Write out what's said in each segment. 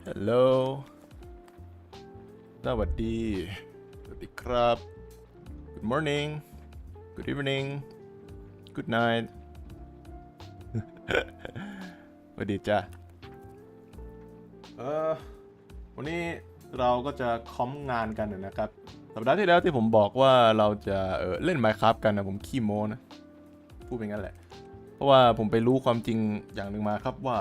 Hello สวัสดีครับ Good morning Good evening Good night สวัสดีจ้ะวันนี้เราก็จะคอมงานกันนะครับสัปดาห์ที่แล้วที่ผมบอกว่าเราจะเล่น Minecraft กันนะผมขี้โม้นะพูดเป็นงั้นแหละเพราะว่าผมไปรู้ความจริงอย่างหนึ่งมาครับว่า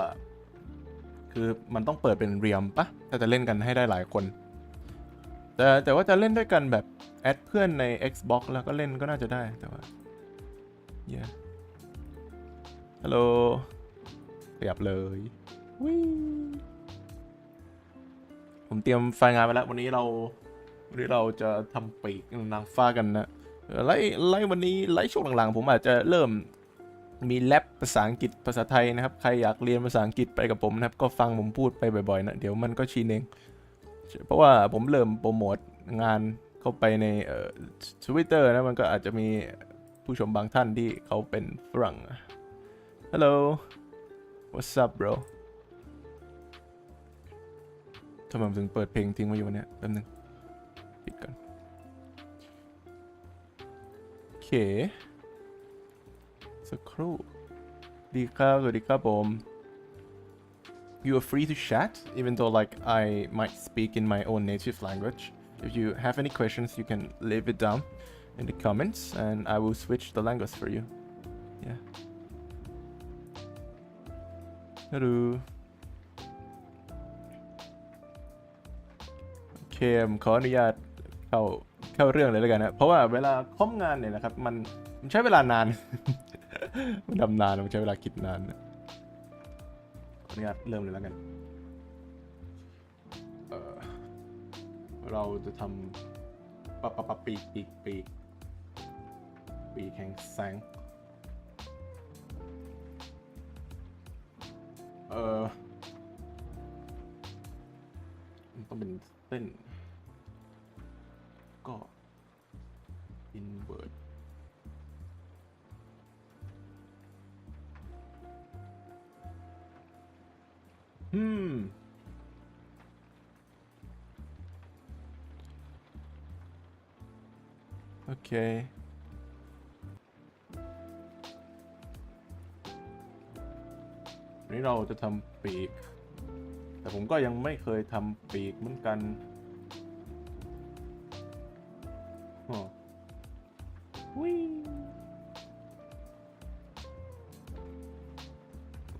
คือมันต้องเปิดเป็นเรียมปะถ้าจะเล่นกันให้ได้หลายคนแต่ว่าจะเล่นด้วยกันแบบแอดเพื่อนใน Xbox แล้วก็เล่นก็น่าจะได้แต่ว่าฮัลโหลขยับเลยผมเตรียมไฟล์งานไปแล้ววันนี้เราจะทำปีกนางฟ้ากันนะไล่วันนี้ไล่ช่วงหลังๆผมอาจจะเริ่มมีแลบภาษาอังกฤษภาษาไทยนะครับใครอยากเรียนภาษาอังกฤษไปกับผมนะครับก็ฟังผมพูดไปบ่อยๆนะเดี๋ยวมันก็ชินเองเพราะว่าผมเริ่มโปรโมทงานเข้าไปในTwitter นะมันก็อาจจะมีผู้ชมบางท่านที่เขาเป็นฝรั่ง Hello What's up bro ทำไมผมถึงเปิดเพลงทิ้งไว้อยู่เนี่ยแป๊บนึงปิดก่อนโอเคสักครู่ดีครับสวัสดีครับผม You are free to chat even though like I might speak in my own native language if you have any questions you can leave it down in the comments and I will switch the language for you yeah hello โอเคผมขออนุญาตเข้าเรื่องเลยแล้วกันนะเพราะว่าเวลาคอมงานเนี่ยนะครับมันใช้เวลานาน มันทำนานมันใช้เวลาคิดนานนะขออนุญาตเริ่มเลยแล้วกันเราจะทำปีกแห่งแสงมันต้องเป็นเส้นก็ invertโอเควันนี้เราจะทำปีกแต่ผมก็ยังไม่เคยทำปีกเหมือนกัน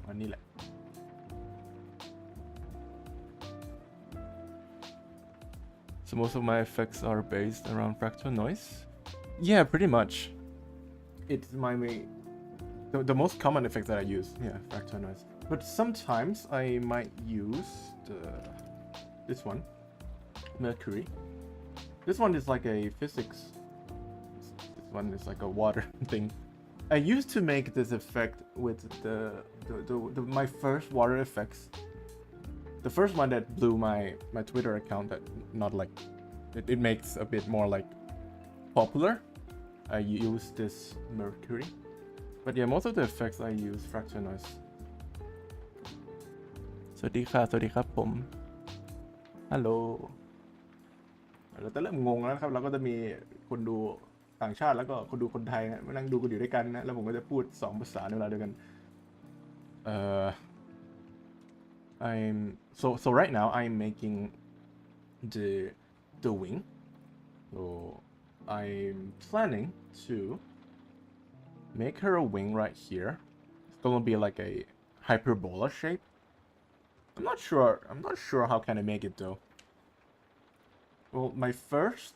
อันนี้แหละSo most of my effects are based around fractal noise. Yeah, pretty much. It's the most common effect that I use. Yeah, fractal noise. But sometimes I might use this one, Mercury. This one is like a physics. This one is like a water thing. I used to make this effect with my first water effects. The first one that blew my Twitter account that not like it makes a bit more like popular. I use this Mercury, but yeah, most of the effects I use fractal noise. สวัสดีครับผมฮัลโหลเราจะเริ่มงงแล้วครับเราก็จะมีคนดูต่างชาติแล้วก็คนดูคนไทยมานั่งดูกันอยู่ด้วยกันนะแล้วผมก็จะพูด2ภาษาในเวลาเดียวกันSo right now I'm making the wing. So I'm planning to make her a wing right here. It's gonna be like a hyperbola shape. I'm not sure how can I make it though. Well, my first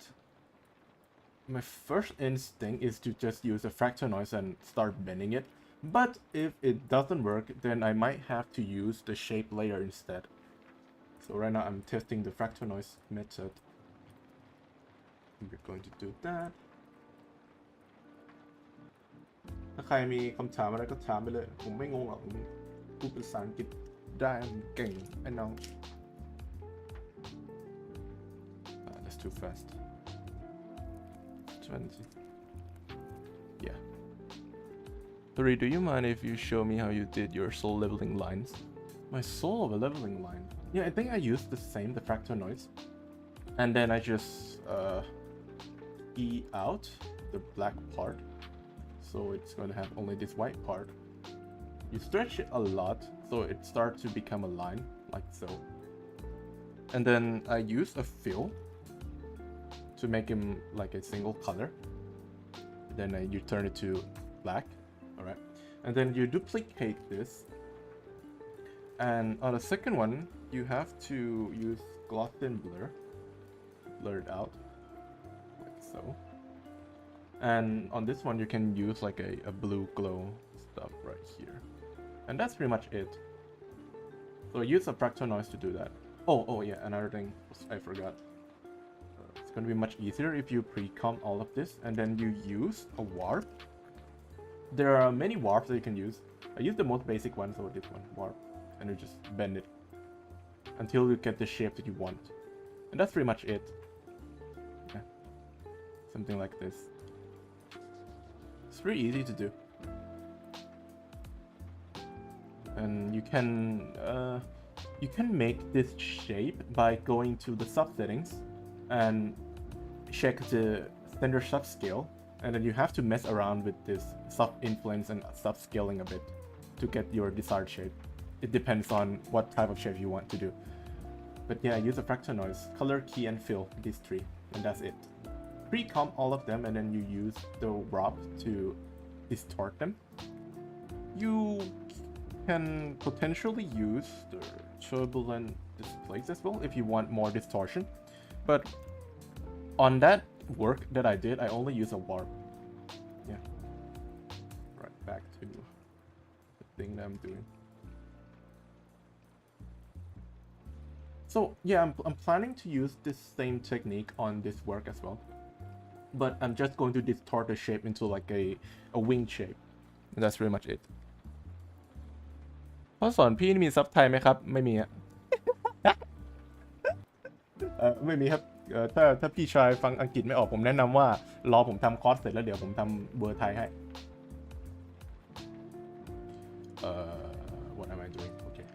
instinct is to just use a fractal noise and start bending it. But if it doesn't work, then I might have to use the shape layer instead. So right now I'm testing the fractal noise method. We're going to do that. ถ้าใครมีคำถามอะไรก็ถามไปเลยผมไม่งงหรอกผมพูดภาษาอังกฤษได้ผมเก่งไอ้น้อง That's too fast. 20. Yeah. Tori, do you mind if you show me how you did your soul leveling lines? My soul of a leveling line? Yeah, I think I used the fractal noise, and then I just E out the black part, so it's going to have only this white part. You stretch it a lot, so it starts to become a line, like so. And then I use a fill to make him like a single color. Then you turn it to black, alright? And then you duplicate this. And on the second one, you have to use Gaussian blur it out, like so. And on this one, you can use like a blue glow stuff right here. And that's pretty much it. So use a fractal noise to do that. Oh yeah, another thing I forgot. It's going to be much easier if you pre-comp all of this and then you use a warp. There are many warps that you can use. I use the most basic one, so this one, warp. And you just bend it until you get the shape that you want. And that's pretty much it. Yeah. Something like this. It's pretty easy to do. And you can make this shape by going to the subsettings and check the standard subscale, and then you have to mess around with this sub-influence and subscaling a bit to get your desired shape. It depends on what type of shape you want to do. But yeah, use a fractal noise, color, key, and fill, these three, and that's it. Pre-comp all of them, and then you use the warp to distort them. You can potentially use the turbulent displays as well if you want more distortion, but on that work that I did, I only use a warp. Yeah. Right, back to the thing that I'm doing. So yeah, I'm planning to use this same technique on this work as well, but I'm just going to distort the shape into like a wing shape, and that's pretty much it. พ่อสอนพี่มีซับไทยไหมครับไม่มีอะไม่มีครับถ้าพี่ชายฟังอังกฤษไม่ออกผมแนะนำว่ารอผมทำคอร์สเสร็จแล้วเดี๋ยวผมทำเวอร์ไทยให้ what am I doing? Okay,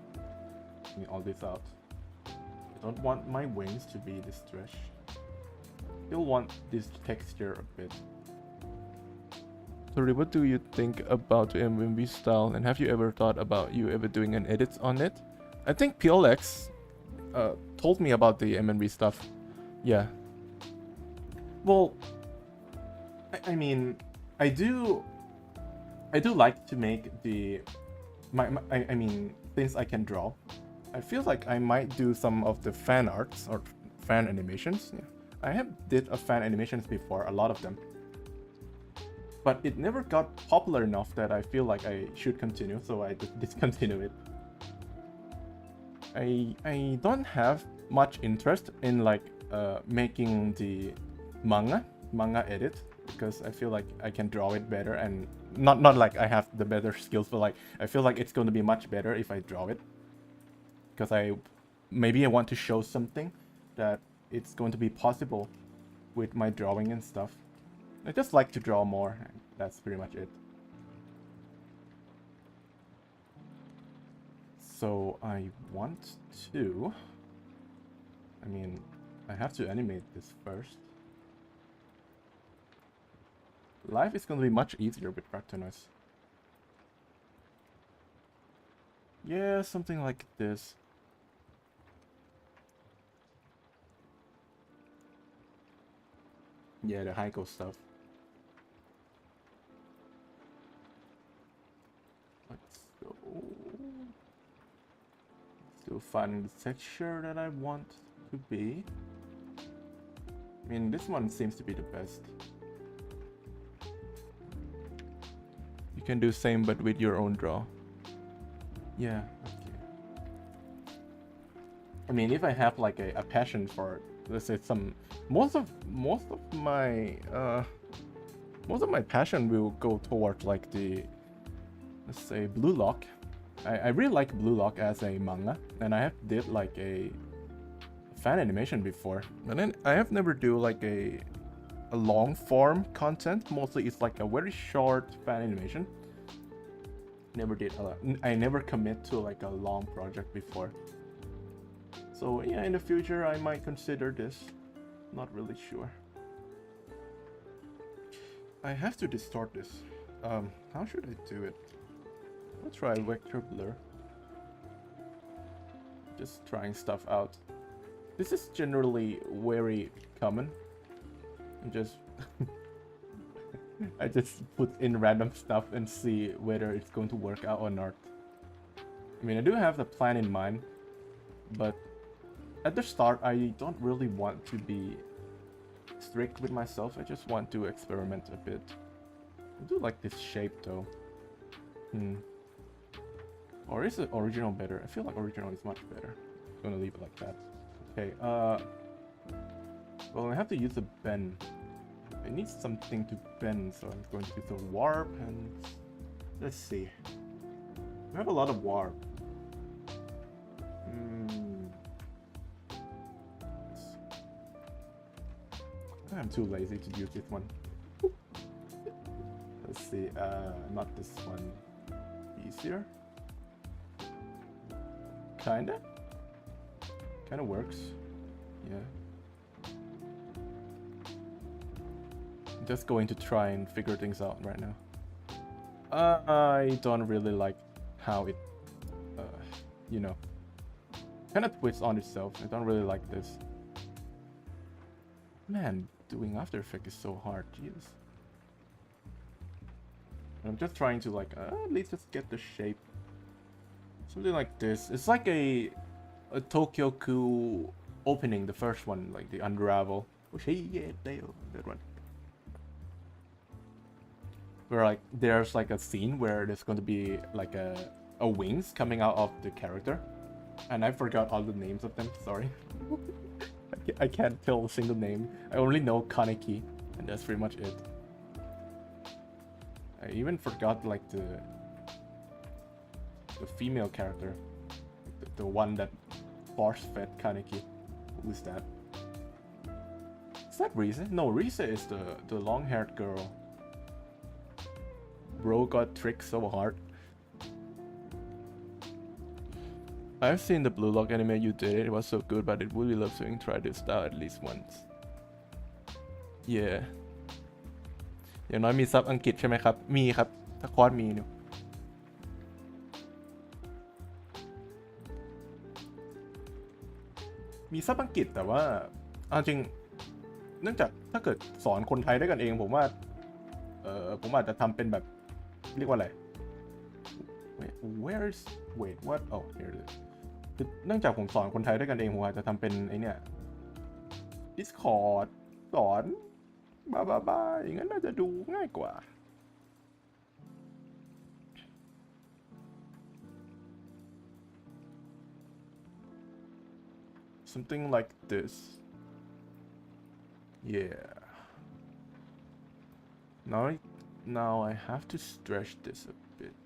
clean all this out. I don't want my wings to be this stretch. Still want this texture a bit. Sorry, what do you think about the MMV style, and have you ever thought about you ever doing an edit on it? I think PLX told me about the MMV stuff. Yeah. Well, I mean, I do like to make the I mean things I can draw. I feel like I might do some of the fan arts or fan animations. Yeah. I have did a fan animations before, a lot of them. But it never got popular enough that I feel like I should continue, so I discontinue it. I don't have much interest in like making the manga edit, because I feel like I can draw it better, and not like I have the better skills, but like I feel like it's going to be much better if I draw it, because maybe I want to show something that it's going to be possible with my drawing and stuff. I just like to draw more, and that's pretty much it. So I want to, I mean, I have to animate this first. Life is going to be much easier with fractal noise. Yeah, something like this. Yeah, the Heiko stuff. Let's go. Still finding the texture that I want to be. I mean, this one seems to be the best. You can do same but with your own draw. Yeah, okay. I mean, if I have like a passion for, let's say, most of my passion will go towards like the, let's say, Blue Lock. I really like Blue Lock as a manga, and I have did like a fan animation before, and then I have never do like a long form content. Mostly it's like a very short fan animation. Never did a lot. I never commit to like a long project before. So yeah, in the future I might consider this. Not really sure. I have to distort this. How should I do it? I'll try vector blur. Just trying stuff out. This is generally very common. I'm just I just put in random stuff and see whether it's going to work out or not. I mean, I do have the plan in mind, but at the start I don't really want to be strict with myself. I just want to experiment a bit. I do like this shape though. Or is the original better? I feel like original is much better. I'm gonna leave it like that. Okay, well, I have to use a bend. I need something to bend, so I'm going to use a warp and let's see. I have a lot of warp. I'm too lazy to use this one. Let's see, not this one. Easier? Kinda works. Yeah. I'm just going to try and figure things out right now. I don't really like how it, you know, kind of twists on itself. I don't really like this. Man, doing After Effects is so hard, jeez. I'm just trying to like, at least just get the shape. Something like this. It's like a Tokyo Ku opening, the first one, like the Unravel. That one. Where like there's like a scene where there's going to be like a wings coming out of the character, and I forgot all the names of them. Sorry. I can't tell a single name. I only know Kaneki, and that's pretty much it. I even forgot like the female character, the one that force-fed Kaneki. Who's that? Is that Risa? No, Risa is the long-haired girl. Bro got tricked so hard. I've seen the Blue Lock anime you did. It was so good, but it would be love to try this style at least once. Yeah. อย่างน้อยมีซับอังกฤษใช่ไหมครับมีครับถ้าคอร์สมีอยู่มีซับอังกฤษแต่ว่าเอาจริงเนื่องจากถ้าเกิดสอนคนไทยด้วยกันเองผมว่าผมอาจจะทำเป็นแบบเรียกว่าอะไร wait what oh here it is คือเนื่องจากผมสอนคนไทยด้วยกันเองผมอาจจะทำเป็นไอเนี่ย Discord สอนบ้าอย่างนั้นน่าจะดูง่ายกว่า something like this. Yeah. Now I have to stretch this a bit.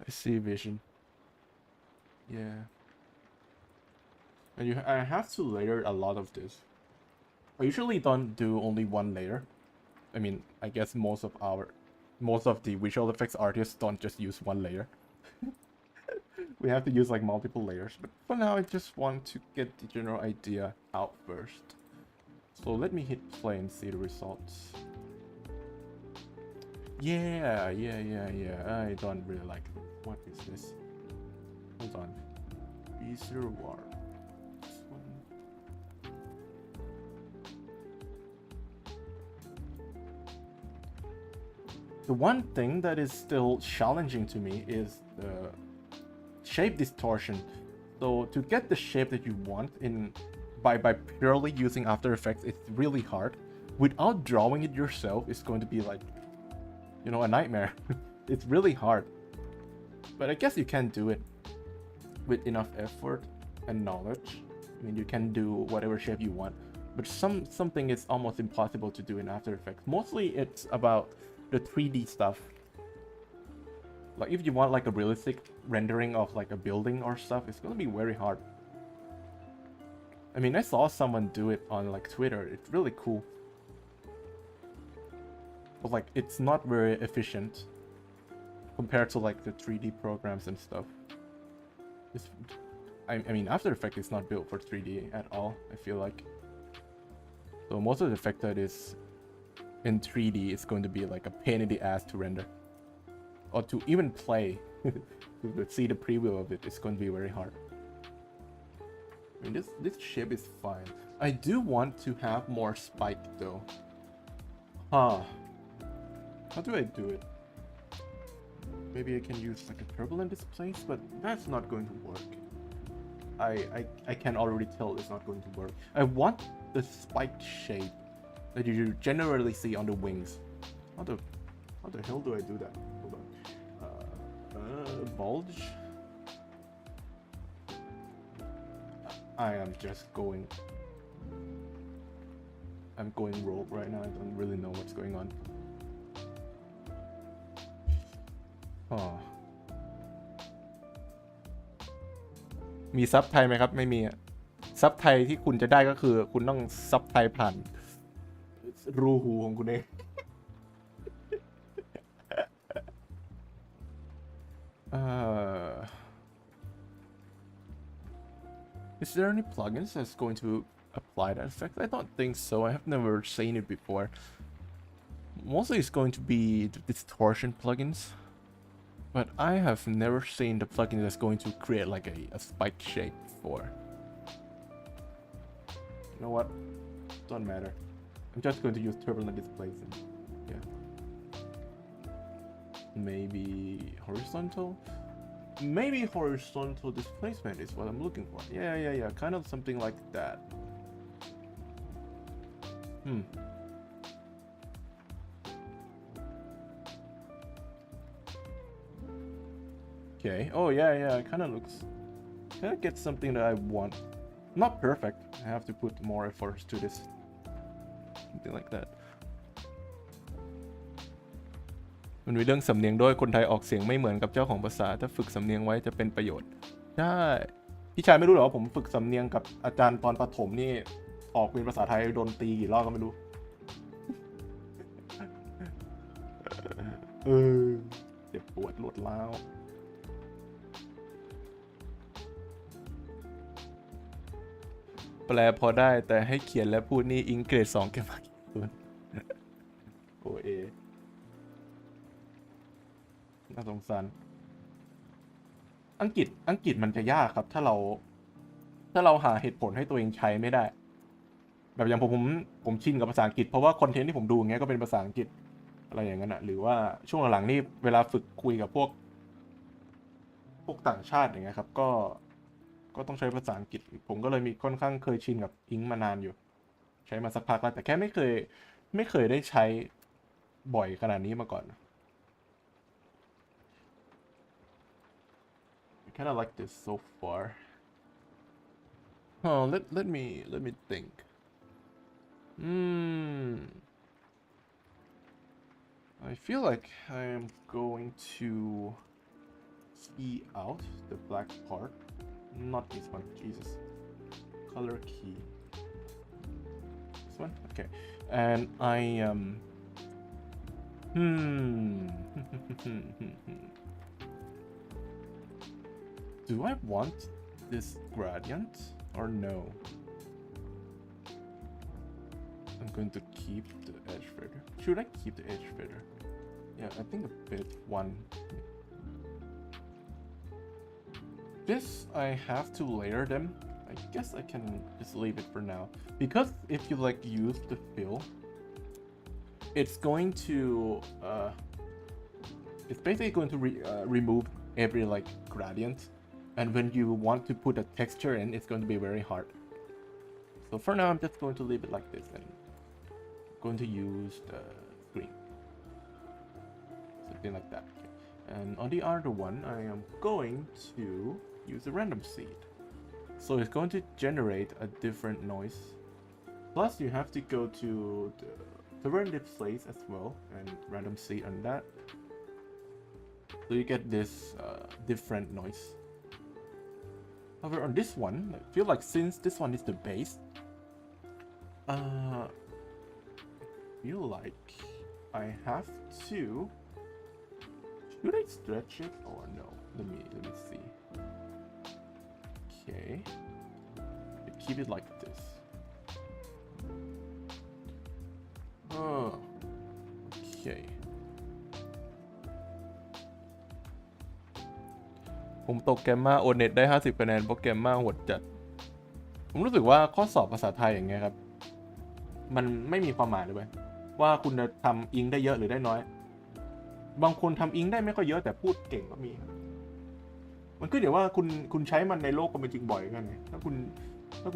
I see vision. Yeah. And I have to layer a lot of this. I usually don't do only one layer. I mean, I guess most of the visual effects artists don't just use one layer. We have to use like multiple layers, but for now I just want to get the general idea out first. So let me hit play and see the results. Yeah. I don't really like it. What is this? Hold on. Easier warp. This one. The one thing that is still challenging to me is the shape distortion. So to get the shape that you want by purely using After Effects, it's really hard. Without drawing it yourself, it's going to be like, you know, a nightmare. It's really hard. But I guess you can do it with enough effort and knowledge. I mean, you can do whatever shape you want, but something is almost impossible to do in After Effects. Mostly it's about the 3D stuff. Like if you want like a realistic rendering of like a building or stuff, it's gonna be very hard. I mean, I saw someone do it on like Twitter. It's really cool. but like it's not very efficient compared to like the 3D programs and stuff. I mean, After Effects is not built for 3D at all, I feel like. So most of the effect that is in 3D is going to be like a pain in the ass to render. Or to even play, to see the preview of it, it's going to be very hard. I mean, this shape is fine. I do want to have more spike though. Huh. How do I do it? Maybe I can use like a turbulent displace, but that's not going to work. I can already tell it's not going to work. I want the spiked shape that you generally see on the wings. How the hell do I do that? Hold on. Bulge. I am just going. I'm going rogue right now. I don't really know what's going on. Oh. มีซับไทยไหมครับไม่มีซับไทยที่คุณจะได้ก็คือคุณต้องซับไทยผ่านรูหูของคุณเอง Is there any plugins that's going to apply that effect? I don't think so. I have never seen it before. Mostly it's going to be the distortion plugins. But I have never seen the plugin that's going to create like a spike shape before. You know what? Don't matter. I'm just going to use turbulent displacement. Yeah. Maybe horizontal? Maybe horizontal displacement is what I'm looking for. Yeah. Kind of something like that. Okay. Oh yeah. It kind of gets something that I want. Not perfect. I have to put more efforts to this. Something like that. มันมีเรื่องสำเนียงด้วยคนไทยออกเสียงไม่เหมือนกับเจ้าของภาษาถ้าฝึกสำเนียงไว้จะเป็นประโยชน์ใช่พี่ชายไม่รู้หรอว่าผมฝึกสำเนียงกับอาจารย์ตอนประถมนี่ออกเป็นภาษาไทยโดนตีกี่รอบก็ไม่รู้ เจ็บปวดรวดร้าวแปลพอได้แต่ให้เขียนและพูดนี่อิงเกรด2แกมากี่ตัวโอเอน่าสงสารอังกฤษมันจะยากครับถ้าเราหาเหตุผลให้ตัวเองใช้ไม่ได้แบบอย่างผมชินกับภาษาอังกฤษเพราะว่าคอนเทนต์ที่ผมดูอย่างเงี้ยก็เป็นภาษาอังกฤษอะไรอย่างนั้นอะหรือว่าช่วงหลังๆนี่เวลาฝึกคุยกับพวกต่างชาติอย่างเงี้ยครับก็ต้องใช้ภาษาอังกฤษผมก็เลยมีค่อนข้างเคยชินกับอิงมานานอยู่ใช้มาสักพักแล้วแต่แค่ไม่เคยได้ใช้บ่อยขนาดนี้มาก่อน I kind of like this so far. Oh, let me think. I feel like I am going to key out the black part. Not this one, Jesus. Color key. This one? Okay. And I do I want this gradient or no? I'm going to keep the edge feather. Should I keep the edge feather? Yeah, I think a bit one. This I have to layer them. I guess I can just leave it for now because if you like use the fill, it's going to it's basically going to remove every like gradient, and when you want to put a texture in, it's going to be very hard. So for now, I'm just going to leave it like this and I'm going to use the green, something like that. Okay. And on the other one, I am going to use a random seed. So it's going to generate a different noise. Plus you have to go to the random displays as well and random seed on that. So you get this different noise. However, on this one, I feel like since this one is the base, I feel like I have to. Should I stretch it or no? Let me see. Okay. Keep it like this. Oh. Okay. ผมตกแกมมาโอเน็ตได้50คะแนนเพราะแกมมาโหดจัดผมรู้สึกว่าข้อสอบภาษาไทยอย่างเงี้ยครับมันไม่มีความหมายเลยเว้ยว่าคุณจะทำอิงได้เยอะหรือได้น้อยบางคนทำอิงได้ไม่ค่อยเยอะแต่พูดเก่งก็มีมันขึ้นอยู่ว่าคุณใช้มันในโลกความเป็นจริงบ่อยแค่ไหนถ้า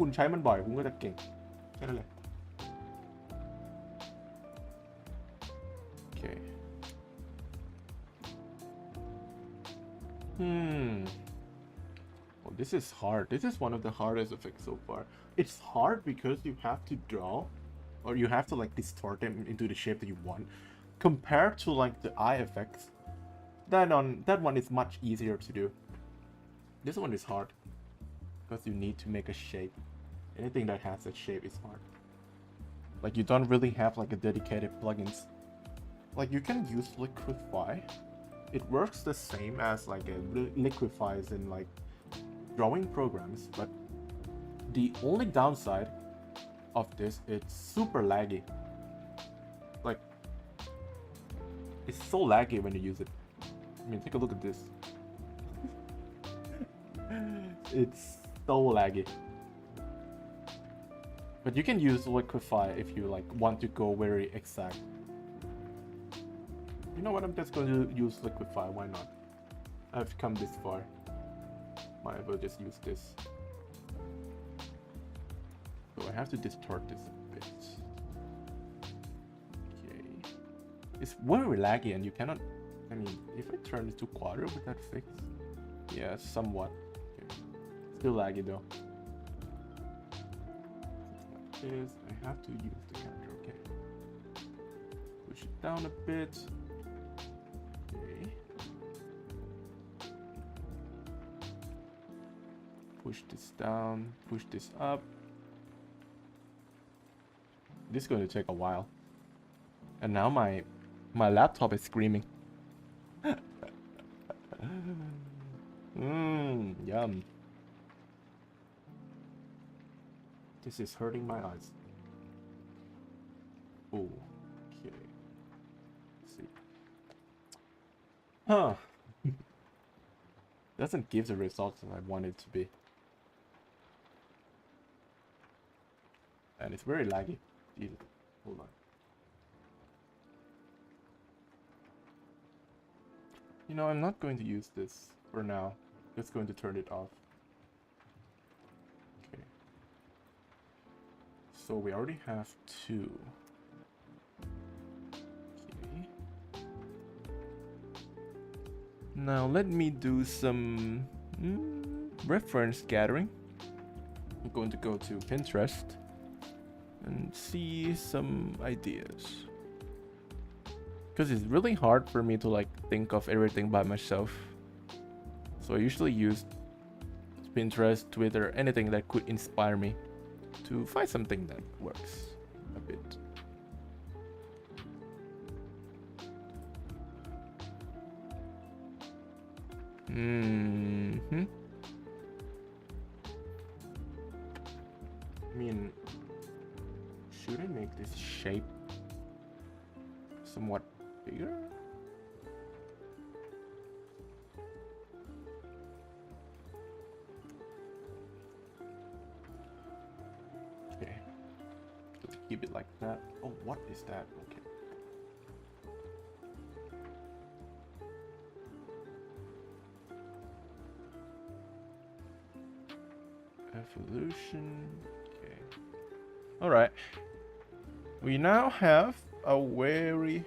คุณใช้มันบ่อยคุณก็จะเก่งแค่นั้นเลยโอเคOh, this is hard. This is one of the hardest effects so far. It's hard because you have to draw, or you have to like distort them into the shape that you want, compared to like the eye effects. That one is much easier to do. This one is hard because you need to make a shape. Anything that has a shape is hard. Like you don't really have like a dedicated plugins. Like you can use Liquify. It works the same as like a Liquify in like drawing programs, but the only downside of this, it's super laggy. Like it's so laggy when you use it. I mean, take a look at this. It's so laggy. But you can use Liquify if you like want to go very exact. You know what? I'm just going to use Liquify. Why not? I've come this far. Might as well just use this. So I have to distort this a bit. Okay. It's very laggy and you cannot. I mean, if I turn it to quarter, would that fix? Yeah, somewhat. Okay. Still laggy though. Like this. I have to use the counter. Okay. Push it down a bit. Okay. Push this down. Push this up. This is going to take a while. And now my laptop is screaming. Yum. This is hurting my eyes. Oh, okay. Let's see. Huh. Doesn't give the results that I want it to be. And it's very laggy. Jesus. Hold on. You know, I'm not going to use this for now. Just going to turn it off. Okay. So we already have two. Okay. Now let me do some reference gathering. I'm going to go to Pinterest and see some ideas. Because it's really hard for me to like think of everything by myself. So I usually use Pinterest, Twitter, anything that could inspire me to find something that works a bit. I mean, should I make this shape somewhat bigger? Okay, let's keep it like that. Oh, what is that? Okay. Evolution. Okay. All right. We now have a very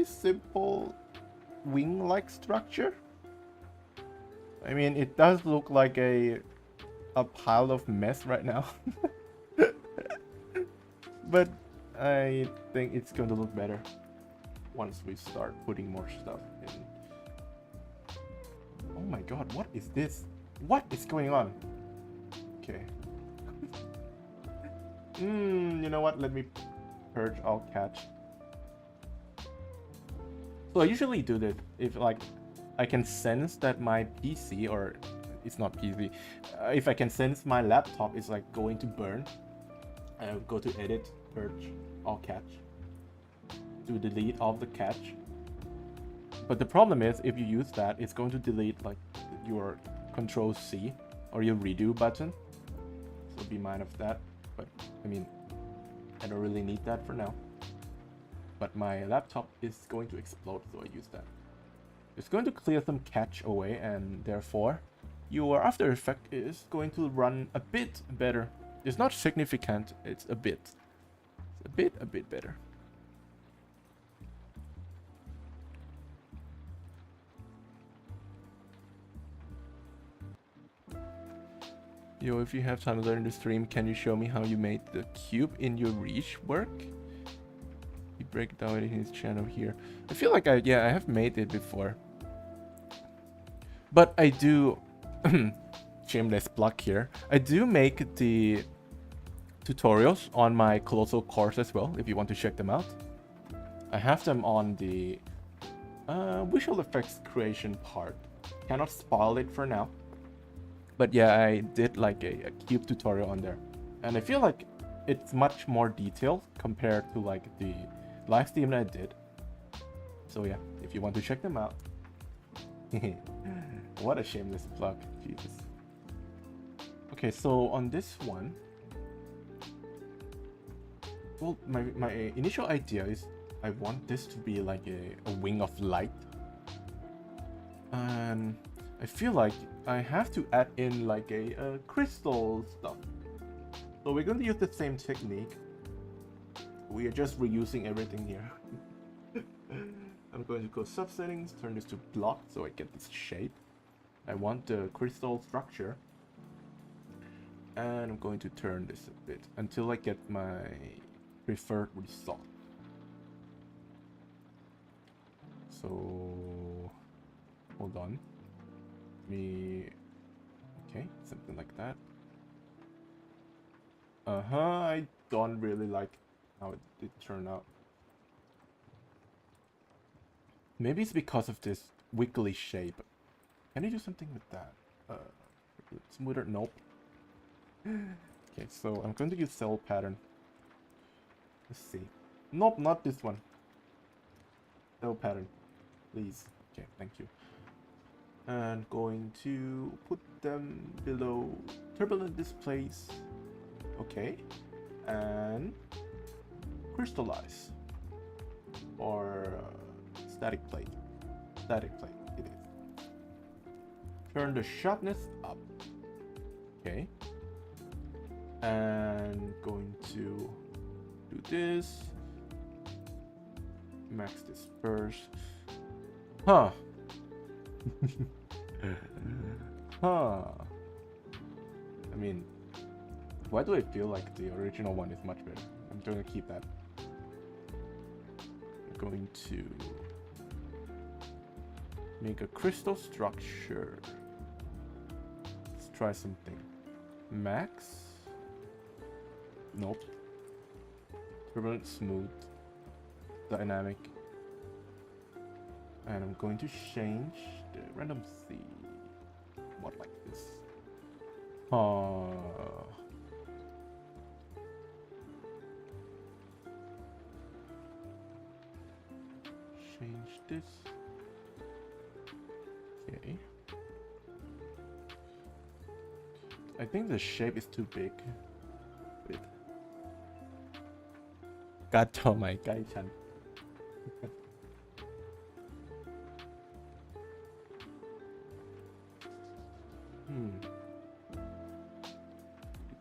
simple wing-like structure. I mean, it does look like a pile of mess right now. But I think it's going to look better once we start putting more stuff in. Oh my god, what is this? What is going on? Okay. You know what? Let me purge all catch. So I usually do that if like I can sense that my PC, or it's not PC, if I can sense my laptop is like going to burn, I'll go to edit, purge, all cache, to delete all the cache. But the problem is if you use that, it's going to delete like your Control C or your redo button. So be mind of that. But I mean, I don't really need that for now. But my laptop is going to explode, so I use that. It's going to clear some cache away, and therefore your After Effects is going to run a bit better. It's not significant, it's a bit. It's a bit better. Yo, if you have time later in the stream, can you show me how you made the cube in your reach work? You break it down in his channel here. I feel like I have made it before. But I do, shameless plug here, I do make the tutorials on my Colossal course as well, if you want to check them out. I have them on the visual effects creation part. Cannot spoil it for now. But yeah, I did like a cube tutorial on there. And I feel like it's much more detailed compared to like the live stream that I did. So yeah, if you want to check them out. What a shameless plug, Jesus. Okay, so on this one, well, my initial idea is I want this to be like a wing of light. And I feel like I have to add in like a crystal stuff. So we're going to use the same technique. We are just reusing everything here. I'm going to go subsettings, turn this to block so I get this shape. I want the crystal structure. And I'm going to turn this a bit until I get my preferred result. So hold on. Okay, something like that. I don't really like how it did turn out. Maybe it's because of this wiggly shape. Can I do something with that? Smoother? Nope. Okay, so I'm going to use cell pattern. Let's see. Nope, not this one. Cell pattern, please. Okay, thank you. And going to put them below turbulent displays. Okay. And crystallize. Or static plate. Static plate, it is. Turn the sharpness up. Okay. And going to do this. Max disperse. Huh. Huh. I mean, why do I feel like the original one is much better? I'm going to keep that. I'm going to make a crystal structure. Let's try something. Max? Nope. Turbulent, smooth, dynamic. And I'm going to change the random C. What, like this? Change this. Okay. I think the shape is too big. Wait. การ์ดจอใหม่ใกล้ฉัน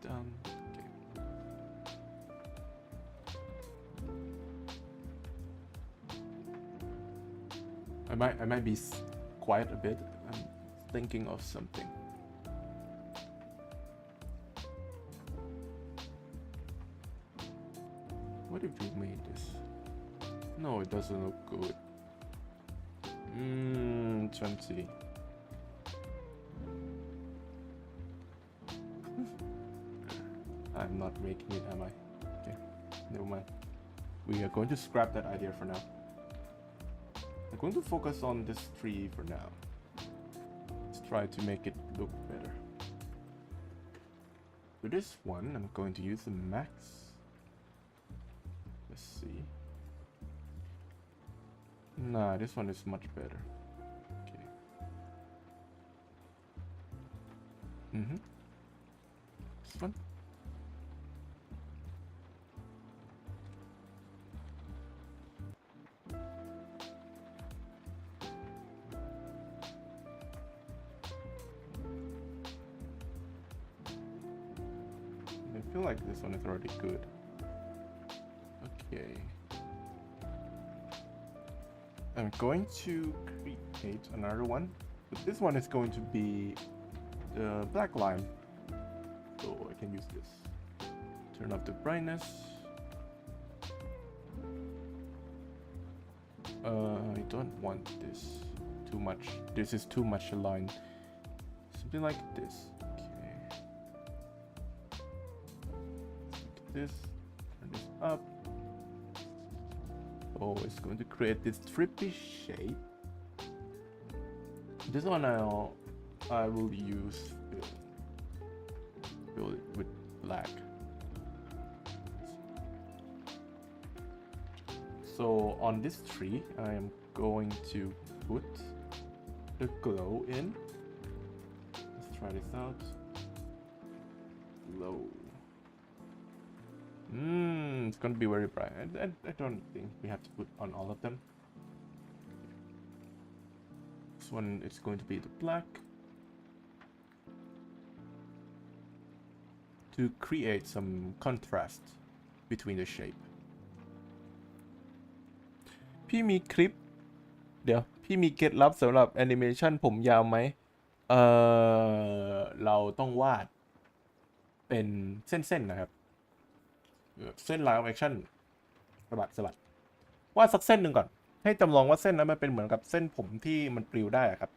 Done. Okay. I might be quiet a bit. I'm thinking of something. What if we made this? No, it doesn't look good. 20. I'm not making it, am I? Okay, never mind. We are going to scrap that idea for now. I going to focus on this tree for now. Let's try to make it look better. For this one, I'm going to use the max. Let's see. Nah, this one is much better. Okay. This one. I feel like this one is already good. Okay. I'm going to create another one, but this one is going to be the black line. So I can use this. Turn up the brightness. I don't want this too much. This is too much aligned. Something like this. This, turn this up. Oh, it's going to create this trippy shape. This one I will use fill it with black. So on this tree, I am going to put the glow in. Let's try this out. Glow. It's going to be very bright. I don't think we have to put on all of them. This one is going to be the black. To create some contrast between the shape. พี่มีคลิป เดี๋ยว พี่มีเคล็ดลับสำหรับแอนิเมชันผมยาวไหม เราต้องวาดเป็นเส้นๆนะครับเส้นไลน์ออฟแอคชั่นสะบัดวาดสักเส้นหนึ่งก่อนให้จำลองว่าเส้นนั้นมันเป็นเหมือนกับเส้นผมที่มันปลิวได้ครับ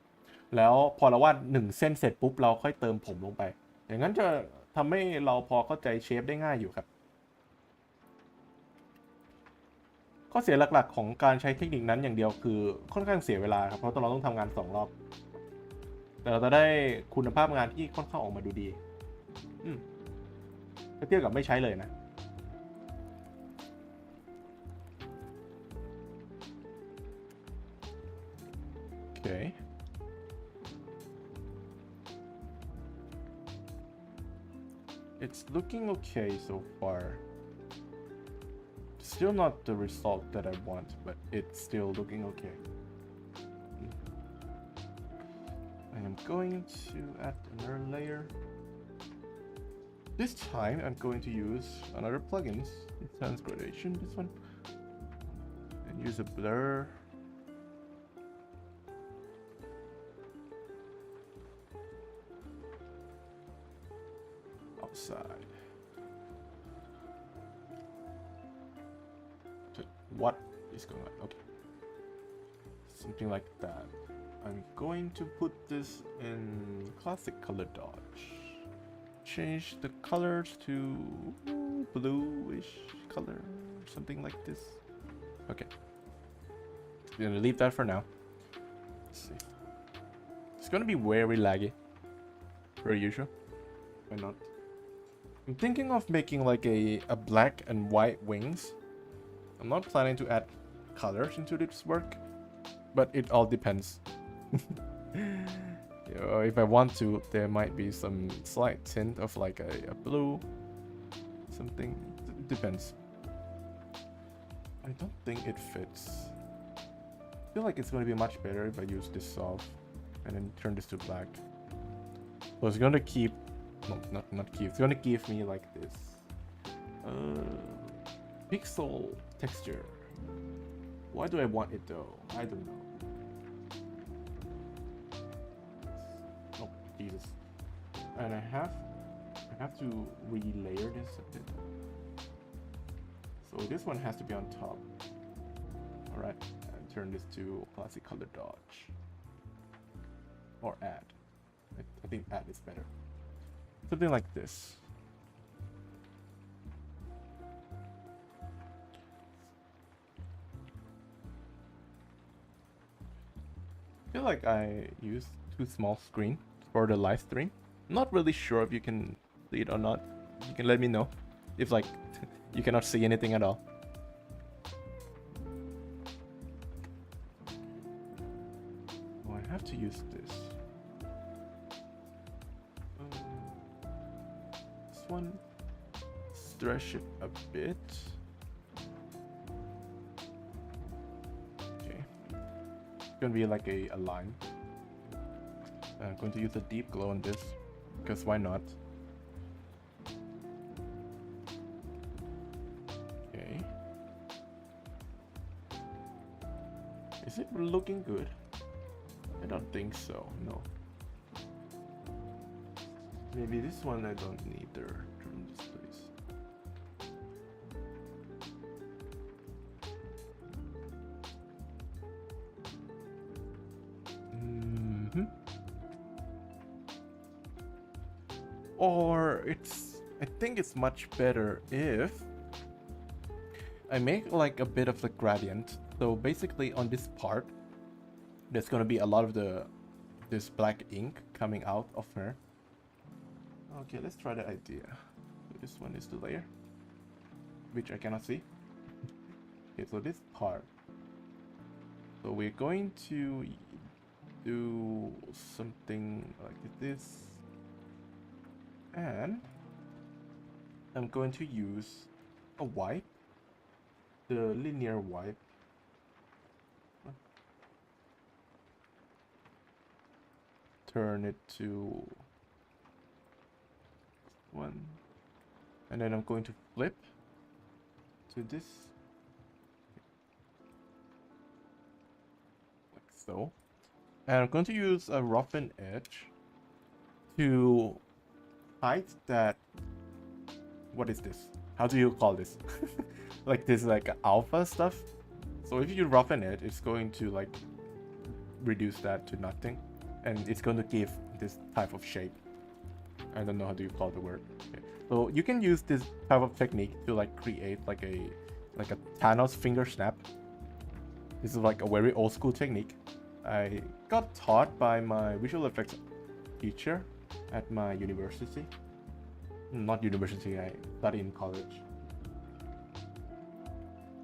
แล้วพอเราวาด1เส้นเสร็จปุ๊บเราค่อยเติมผมลงไปอย่างนั้นจะทำให้เราพอเข้าใจเชฟได้ง่ายอยู่ครับข้อเสียหลักๆของการใช้เทคนิคนั้นอย่างเดียวคือค่อนข้างเสียเวลาครับเพราะเราต้องทำงาน2รอบแต่เราจะได้คุณภาพงานที่ค่อนข้างออกมาดูดีถ้าเทียบกับไม่ใช้เลยนะOkay. It's looking okay so far. Still not the result that I want, but it's still looking okay. I am going to add another layer. This time I'm going to use another plugins. Enhance gradation, this one. And use a blur. Outside. What is going on? Okay. Something like that. I'm going to put this in classic color dodge. Change the colors to bluish color, something like this. Okay. I'm gonna leave that for now. Let's see. It's gonna be very laggy, per usual. Why not? I'm thinking of making like a black and white wings. I'm not planning to add colors into this work, but it all depends. If I want to, there might be some slight tint of like a blue, something. It depends. I don't think it fits. I feel like it's going to be much better if I use this soft and then turn this to black. So it's going to keep, no, not keep. It's going to give me like this pixel texture. Why do I want it though? I don't know. Oh Jesus! And I have to relayer this a bit. So this one has to be on top. All right, and turn this to classic color dodge or add. I think add is better. Something like this. feel like I used too small screen for the live stream. I'm not really sure if you can see it or not. You can let me know if like you cannot see anything at all. Oh, I have to use this. This one, stretch it a bit. Okay, it's gonna be like a line. I'm going to use a deep glow on this because why not? Okay, is it looking good? I don't think so, no. Maybe this one I don't need the turn displays. Or I think it's much better if I make like a bit of the gradient. So basically on this part, there's gonna be a lot of this black ink coming out of her. Okay, let's try the idea. So this one is the layer, which I cannot see. Okay, so this part. So we're going to do something like this. And I'm going to use a wipe, the linear wipe. Turn it to one, and then I'm going to flip to this, like so. And I'm going to use a roughen edge to hide that. What is this? How do you call this? Like this, like alpha stuff. So if you roughen it, it's going to like reduce that to nothing, and it's going to give this type of shape. I don't know how do you call the word. Okay. So you can use this type of technique to like create like a Thanos finger snap. This is like a very old school technique. I got taught by my visual effects teacher at my university. Not university, I studied in college.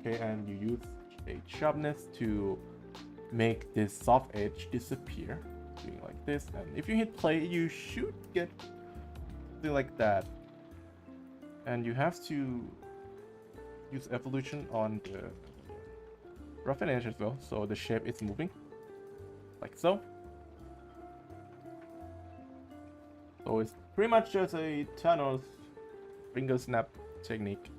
Okay, and you use shade sharpness to make this soft edge disappear. Doing like this, and if you hit play, you should get something like that. And you have to use evolution on the roughen edge as well, so the shape is moving like so. So it's pretty much just a Thanos finger snap technique.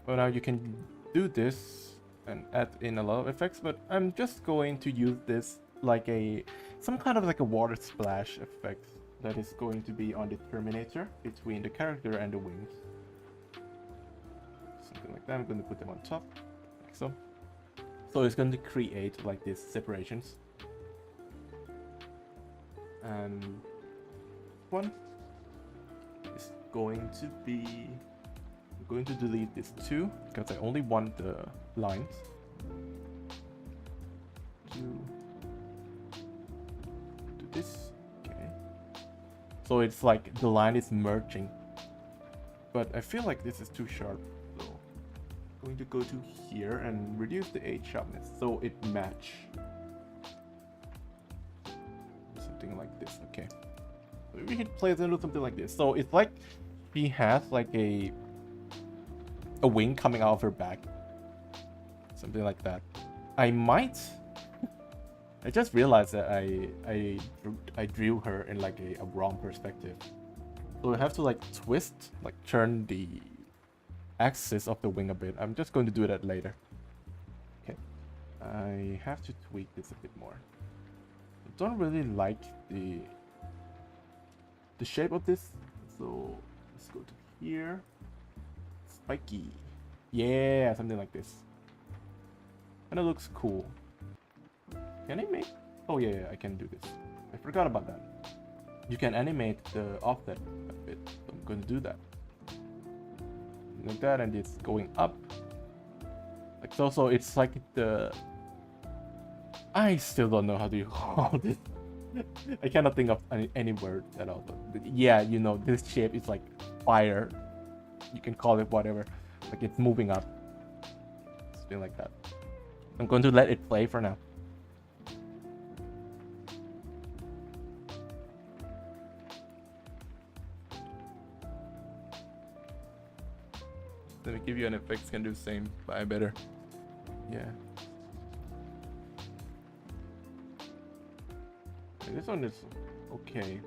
Well, now you can do this and add in a lot of effects, but I'm just going to use this like some kind of like a water splash effect that is going to be on the terminator between the character and the wings. Something like that. I'm going to put them on top, like so. So it's going to create like these separations. And one is going to be, I'm going to delete this too because I only want the lines. Do this. Okay. So it's like the line is merging, but I feel like this is too sharp. So I'm going to go to here and reduce the edge sharpness so it match. Something like this. Okay. We could play it into something like this. So it's like she has like a wing coming out of her back. Something like that. I might. I just realized that I drew her in like a wrong perspective. So I have to like twist, like turn the axis of the wing a bit. I'm just going to do that later. Okay. I have to tweak this a bit more. I don't really like the shape of this, so let's go to here. Spiky, yeah, something like this. And it looks cool. Can I make? Oh yeah, I can do this. I forgot about that. You can animate the offset a bit. So I'm going to do that like that, and it's going up like so. So it's like the I still don't know how to call this. I cannot think of any word at all. Yeah, you know, this shape is like fire. You can call it whatever. Like it's moving up. Something like that. I'm going to let it play for now. Let me give you an effects, can do the same, but I better. Yeah. This one is okay.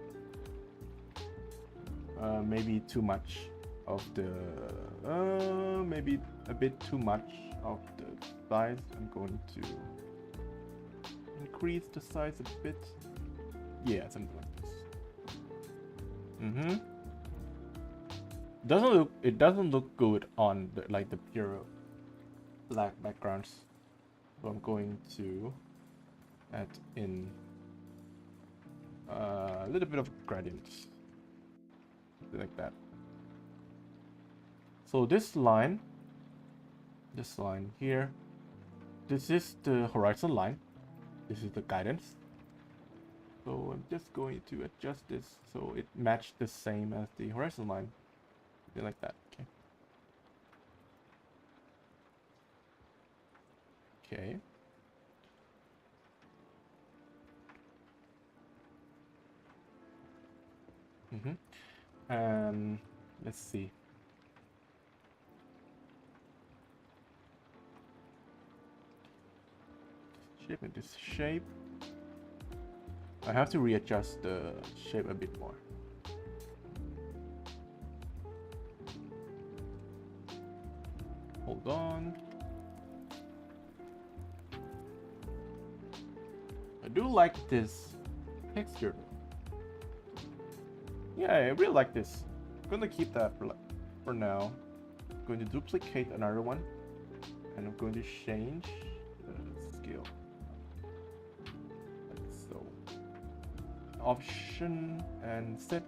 Maybe too much of the maybe a bit too much of the size. I'm going to increase the size a bit. Yeah, something like this. It doesn't look good on the, like the pure black backgrounds. So I'm going to add in a little bit of gradients, like that. So this line here, this is the horizon line, this is the guidance. So I'm just going to adjust this so it matches the same as the horizon line, something like that. Okay. And let's see. Shape in this shape. I have to readjust the shape a bit more. Hold on. I do like this texture. Yeah, I really like this. I'm gonna keep that for now. I'm going to duplicate another one, and I'm going to change the scale. Like so. Option and set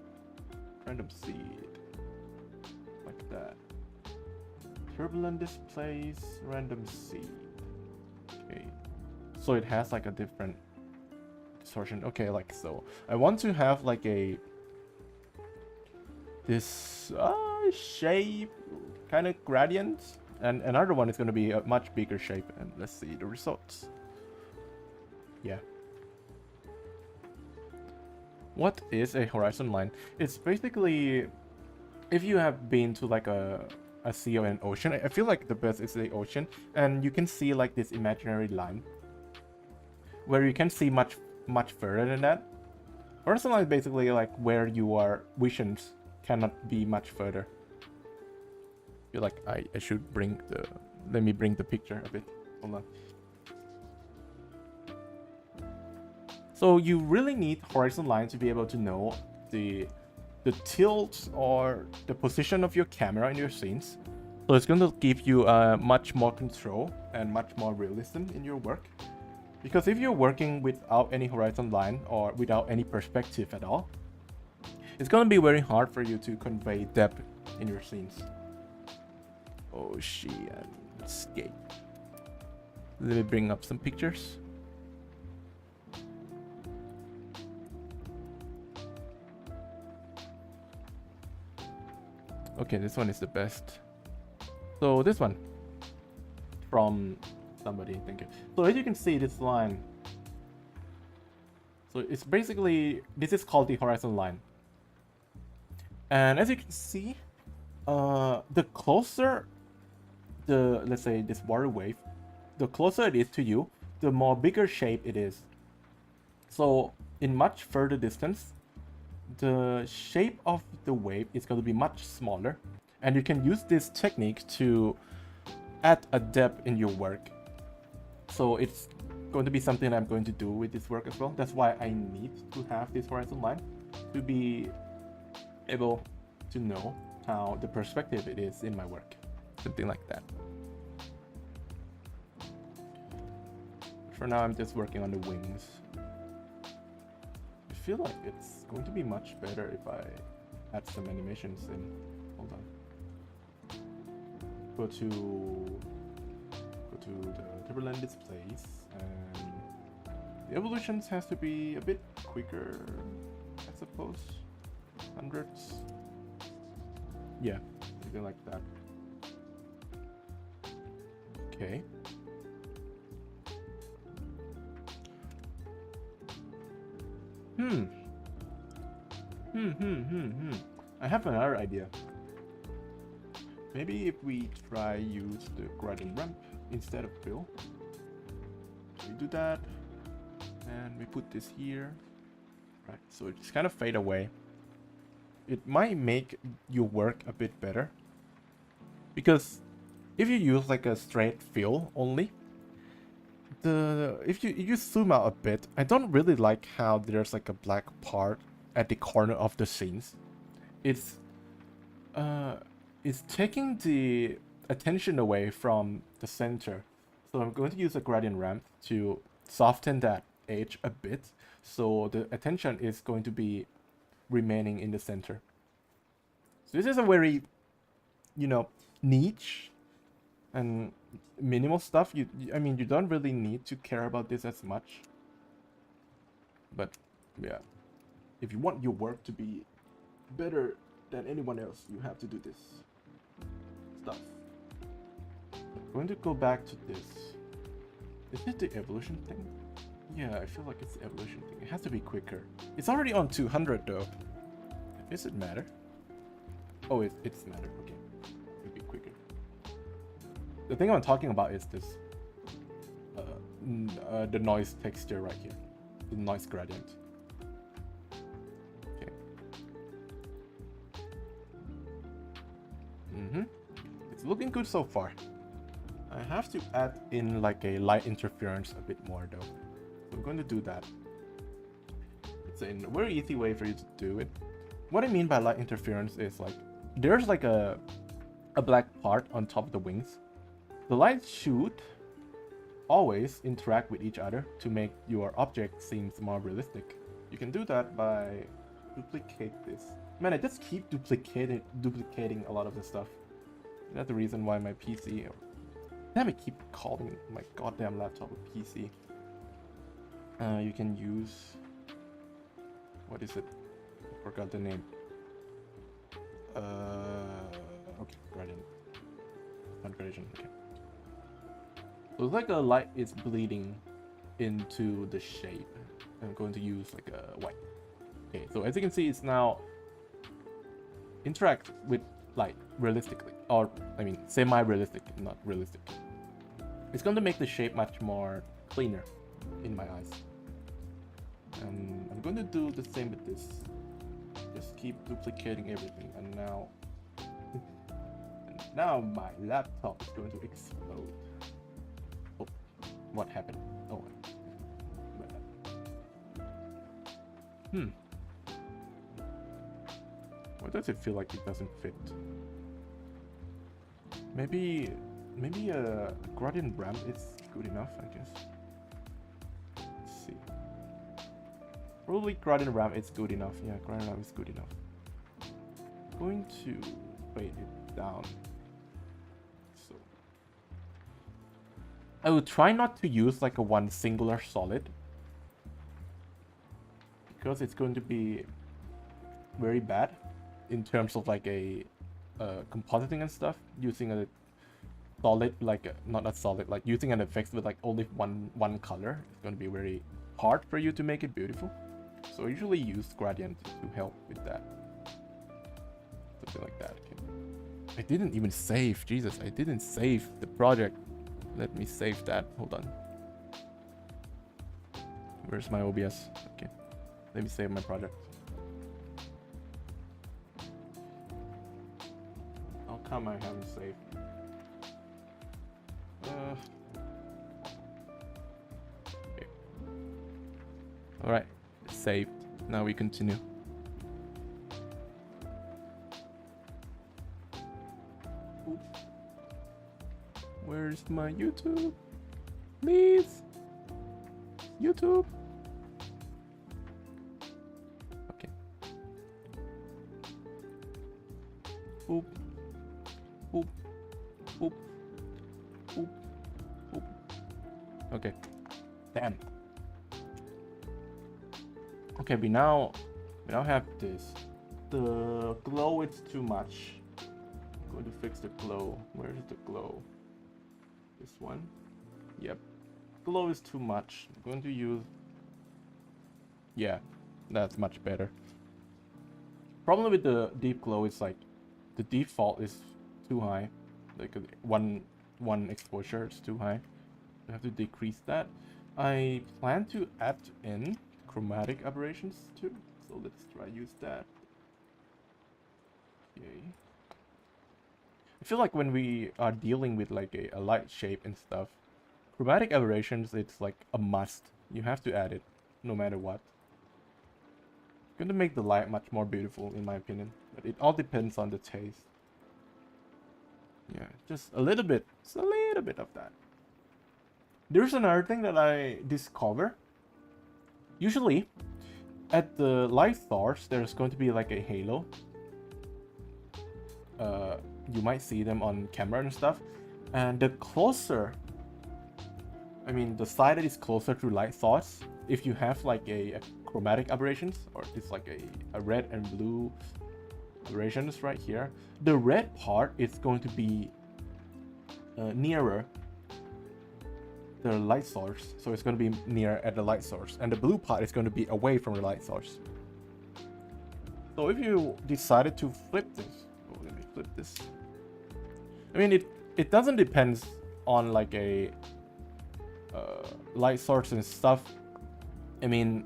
random seed. Like that. Turbulent displays, random seed. Okay. So it has like a different distortion. Okay, like so. I want to have like this shape kind of gradient, and another one is going to be a much bigger shape, and let's see the results. Yeah. What is a horizon line? It's basically, if you have been to like a sea or an ocean, I feel like the best is the ocean, and you can see like this imaginary line where you can see much further than that. Horizon line is basically like where your visions cannot be much further. I feel like I should let me bring the picture a bit. Hold on. So you really need horizon line to be able to know the tilt or the position of your camera in your scenes. So it's going to give you much more control and much more realism in your work. Because if you're working without any horizon line or without any perspective at all, it's going to be very hard for you to convey depth in your scenes. Oh shit, escape. Let me bring up some pictures. Okay, this one is the best. So this one from somebody, thank you. So as you can see, this line. So it's basically, this is called the horizon line. And as you can see, the closer let's say this water wave, the closer it is to you, the more bigger shape it is. So in much further distance, the shape of the wave is going to be much smaller, and you can use this technique to add a depth in your work. So it's going to be something I'm going to do with this work as well. That's why I need to have this horizon line to be able to know how the perspective it is in my work, something like that. For now, I'm just working on the wings. I feel like it's going to be much better if I add some animations in. Hold on. Go to the turbulent displays and The evolutions has to be a bit quicker, I suppose. Hundreds. Yeah, something like that. Okay. I have another idea. Maybe if we try use the gradient ramp instead of fill. We do that, and we put this here. Right, so it's kind of fade away. It might make your work a bit better, because if you use like a straight fill only, if you zoom out a bit, I don't really like how there's like a black part at the corner of the scenes. It's taking the attention away from the center. So I'm going to use a gradient ramp to soften that edge a bit, so the attention is going to be remaining in the center. So this is a very, niche and minimal stuff. I mean, you don't really need to care about this as much. But yeah, if you want your work to be better than anyone else, you have to do this stuff. I'm going to go back to this. Is it the evolution thing? Yeah, I feel like it's the evolution thing. It has to be quicker. It's already on 200 though. Does it matter? Oh, it's matter. Okay, it'll be quicker. The thing I'm talking about is this, the noise texture right here, the noise gradient. Okay. It's looking good so far. I have to add in like a light interference a bit more though. So I'm going to do that. It's a very easy way for you to do it. What I mean by light interference is like, there's like a black part on top of the wings. The light should always interact with each other to make your object seems more realistic. You can do that by duplicate this. Man, I just keep duplicating a lot of the stuff. That's the reason why my PC, damn, I keep calling my goddamn laptop a PC. You can use, what is it? I forgot the name. Okay, gradient. Not gradient, okay. So it's like a light is bleeding into the shape. I'm going to use like a white. Okay, so as you can see, it's now interact with light realistically, or I mean semi-realistic, not realistic. It's going to make the shape much more cleaner in my eyes. And I'm going to do the same with this. Just keep duplicating everything, and now my laptop is going to explode. Oh, what happened? Oh, why does it feel like it doesn't fit? Maybe a gradient ramp is good enough, I guess. Let's see. Probably gradient ramp is good enough. Yeah, gradient ramp is good enough. I'm going to fade it down. So I will try not to use like a one singular solid, because it's going to be very bad in terms of like a compositing and stuff. Using a solid, like not a solid, like using an effect with like only one color, it's going to be very hard for you to make it beautiful. So I usually use gradient to help with that. Something like that. Okay. I didn't even save. Jesus, I didn't save the project. Let me save that. Hold on. Where's my OBS? Okay. Let me save my project. How come I haven't saved? Okay. Alright. Saved. Now we continue. Oops. Where's my YouTube? Please. YouTube. Okay. Boop. Boop. Boop. Boop. Boop. Okay. Damn. Okay, we now have this. The glow is too much. I'm going to fix the glow. Where is the glow? This one. Yep. Glow is too much. I'm going to use. Yeah, that's much better. Problem with the deep glow is like the default is too high. Like one exposure is too high. I have to decrease that. I plan to add in chromatic aberrations too. So let's try use that. Okay. I feel like when we are dealing with like a light shape and stuff, chromatic aberrations, it's like a must. You have to add it no matter what. It's going to make the light much more beautiful in my opinion, but it all depends on the taste. Yeah, just a little bit of that. There's another thing that I discover. Usually at the light source there's going to be like a halo. You might see them on camera and stuff, and the closer, I mean the side that is closer to light source, if you have like a chromatic aberrations, or it's like a red and blue aberrations right here, the red part is going to be nearer the light source, so it's going to be near at the light source, and the blue part is going to be away from the light source. So if you decided to flip this, let me flip this. I mean, it doesn't depend on like a light source and stuff. I mean,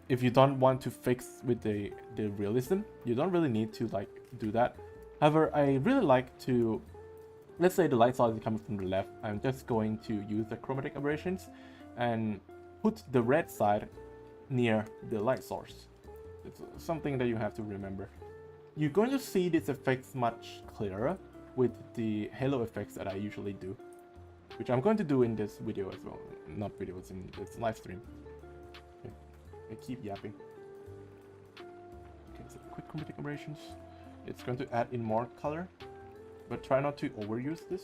if you don't want to fix with the realism, you don't really need to like do that. However, I really like to, let's say the light source is coming from the left, I'm just going to use the chromatic aberrations and put the red side near the light source. It's something that you have to remember. You're going to see these effects much clearer with the halo effects that I usually do, which I'm going to do in this video as well. Not video, it's in this live stream. Okay. I keep yapping. Okay, so quick chromatic aberrations. It's going to add in more color, but try not to overuse this.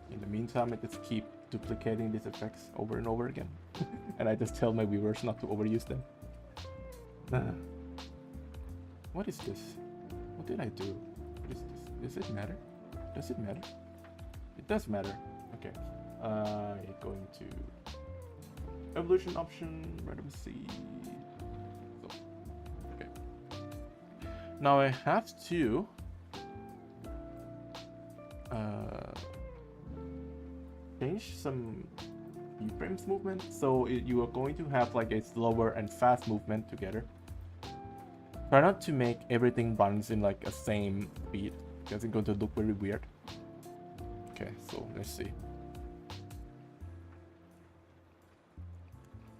In the meantime, I just keep duplicating these effects over and over again. And I just tell my viewers not to overuse them. What is this? What did I do? What is this? Does it matter? Does it matter? It does matter. Okay. Going to evolution option, random C. So, okay. Now I have to change some keyframes movement, so you are going to have like a slower and fast movement together. Try not to make everything runs in like a same speed, because it's going to look very weird. Okay, so let's see.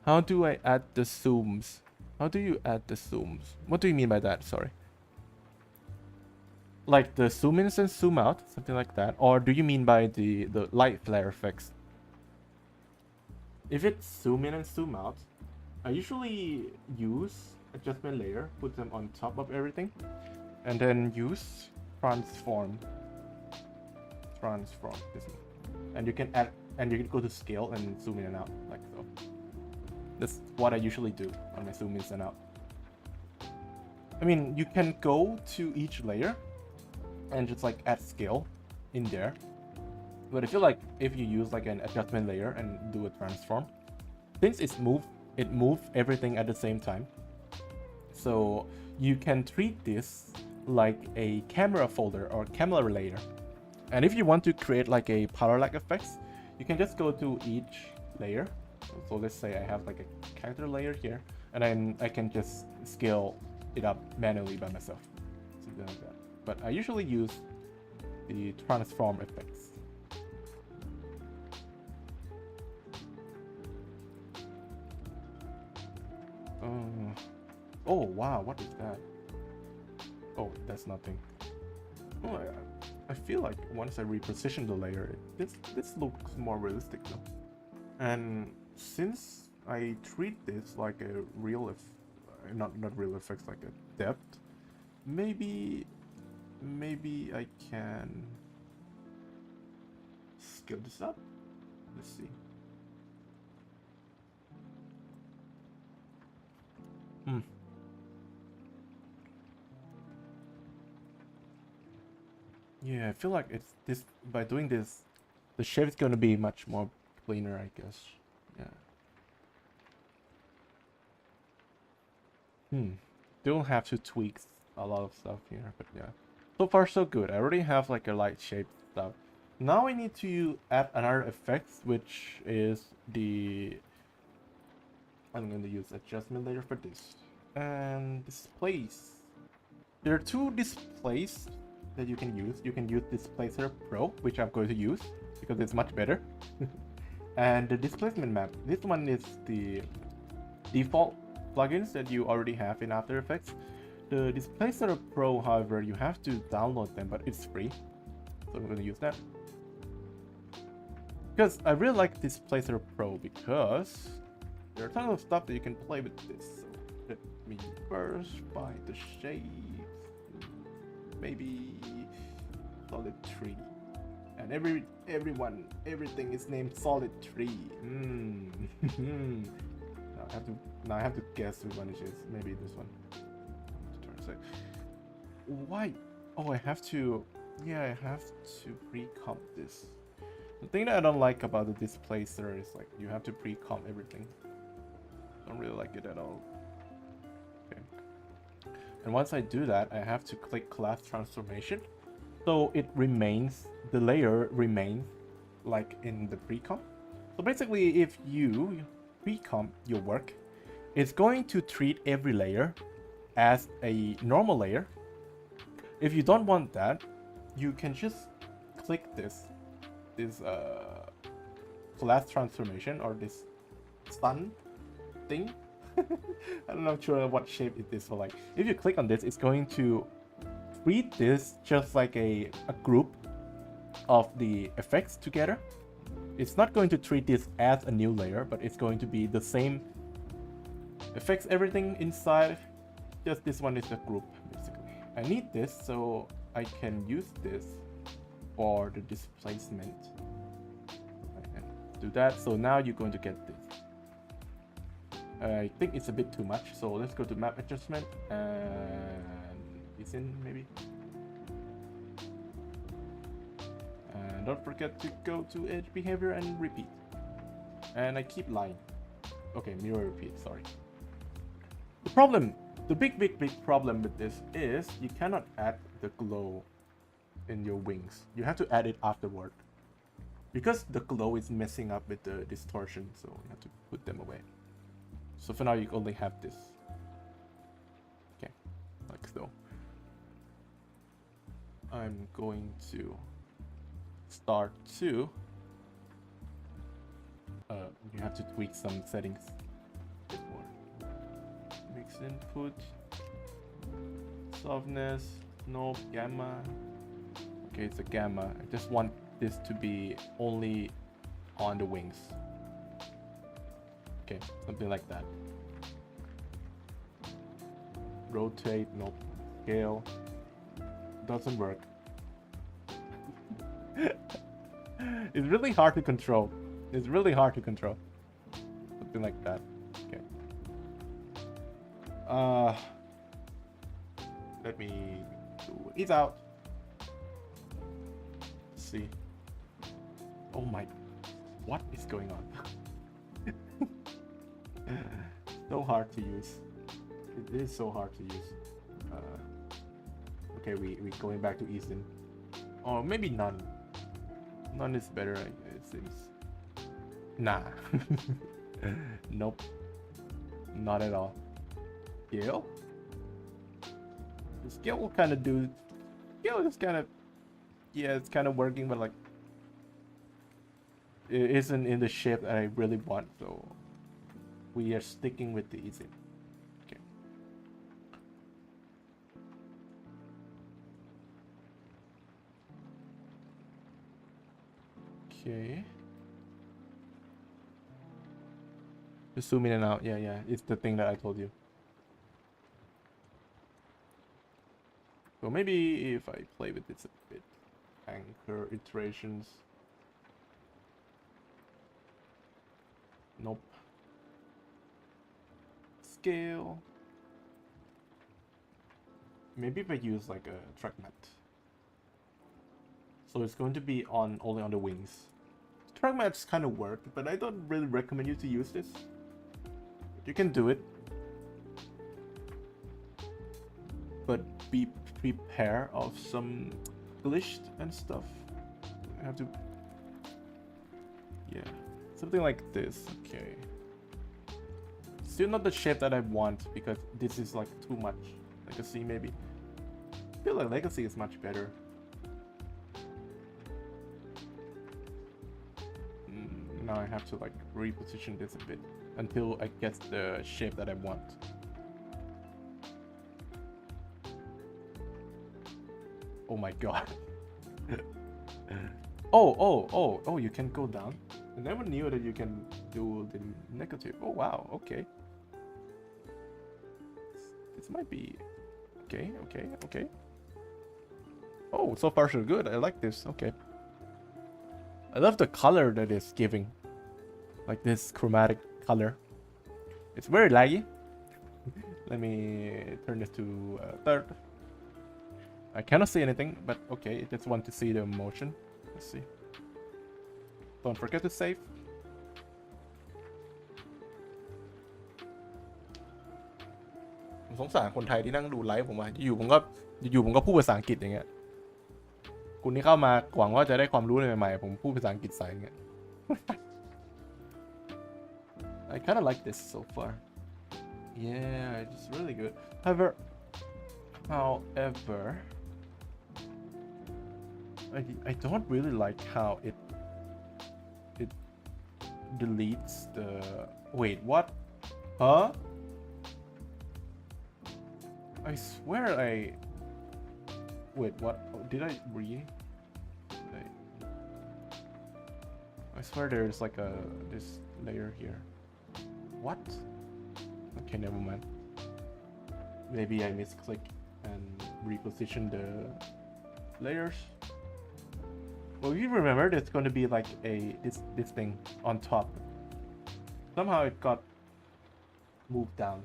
How do I add the zooms? How do you add the zooms? What do you mean by that? Sorry. Like the zoom in and zoom out, something like that? Or do you mean by the light flare effects? If it's zoom in and zoom out, I usually use adjustment layer, put them on top of everything, and then use transform. This one. And you can add, and you can go to scale and zoom in and out like so. That's what I usually do on my zoom ins and out. I mean, you can go to each layer and just like add scale in there, but I feel like if you use like an adjustment layer and do a transform, since it moves everything at the same time, so you can treat this like a camera folder or camera layer. And if you want to create like a parallax effects, you can just go to each layer. So let's say I have like a character layer here, and then I can just scale it up manually by myself, something like that. But I usually use the transform effects. Oh wow, what is that? Oh, that's nothing. Oh, I feel like once I reposition the layer, this looks more realistic now. And since I treat this like a real, not real effects, like a depth, maybe I can scale this up. Let's see. Yeah, I feel like it's this by doing this, the shape is going to be much more cleaner, I guess. Yeah. Still have to tweak a lot of stuff here, but yeah. So far so good. I already have like a light shape stuff. Now I need to add another effect, which is the... I'm going to use adjustment layer for this. And displace. There are two displace that you can use. You can use Displacer Pro, which I'm going to use because it's much better. And the displacement map. This one is the default plugins that you already have in After Effects. The Displacer Pro, however, you have to download them, but it's free. So I'm going to use that. Because I really like Displacer Pro because there are tons of stuff that you can play with this. So let me first find the shapes. Maybe solid 3. And everything is named solid 3. Now I have to guess which one it is. Maybe this one. Why? Oh, I have to. Yeah, I have to pre-comp this. The thing that I don't like about the displacer is like you have to pre-comp everything. Don't really like it at all. Okay. And once I do that, I have to click collapse transformation, so it remains, the layer remains like in the pre-comp. So basically, if you pre-comp your work, it's going to treat every layer as a normal layer. If you don't want that, you can just click this collapse transformation or this sun thing. I'm not sure what shape it is, but like if you click on this, it's going to treat this just like a group of the effects together. It's not going to treat this as a new layer, but it's going to be the same effects, everything inside. Just this one is the group, basically. I need this so I can use this for the displacement. I can do that. So now you're going to get this. I think it's a bit too much, so let's go to map adjustment and it's in maybe. And don't forget to go to edge behavior and repeat. And I keep lying. Okay, mirror repeat, sorry. The problem, the big problem with this is you cannot add the glow in your wings. You have to add it afterward. Because the glow is messing up with the distortion, so you have to put them away. So for now you only have this. Okay, like so. I'm going to start to you have to tweak some settings a bit more. Mix input, softness, no gamma. Okay, it's a gamma. I just want this to be only on the wings. Okay, something like that. Rotate, no scale. Doesn't work. It's really hard to control. It's really hard to control. Something like that. Okay. Let me do ease out. Let's see. Oh my, what is going on? So hard to use. It is so hard to use. Okay, we going back to easing. Or maybe none. None is better, it seems. Nah. Nope. Not at all. Scale? The scale will kind of do. Scale is kind of. Yeah, it's kind of working, but like. It isn't in the shape that I really want, so. We are sticking with the easing. Okay. Okay. Just zoom in and out. Yeah. It's the thing that I told you. So maybe if I play with this a bit. Anchor iterations. Nope. Scale. Maybe if I use like a track matte. So it's going to be on only on the wings. Track mattes kind of work, but I don't really recommend you to use this. You can do it, but be prepared of some glitched and stuff. I have to, yeah, something like this. Okay. Still not the shape that I want because this is like too much. Legacy maybe. I feel like Legacy is much better. Now I have to like reposition this a bit until I get the shape that I want. Oh my god. Oh, you can go down. I never knew that you can do the negative. Oh wow, okay. This might be okay. Oh, so far so good. I like this. Okay. I love the color that it's giving. Like this chromatic color. It's very laggy. Let me turn this to third. I cannot see anything, but okay, I just want to see the motion. Let's see. Don't forget to save. ผมสงสารคนไทยที่นั่งดูไลฟ์ผมว่าอยู่ผมก็พูดภาษาอังกฤษอย่างเงี้ยคุณที่เข้ามาหวังว่าจะได้ความรู้ใหม่ๆผมพูดภาษาอังกฤษใส่อย่างเงี้ย I kind of like this so far. Yeah, it's really good. However, I don't really like how it deletes the. Wait, what? Huh? I swear Wait, what? Did I read? I swear there's like this layer here. What? Okay, never mind. Maybe I misclick and reposition the layers. Well, you remember there's going to be like this thing on top. Somehow it got moved down.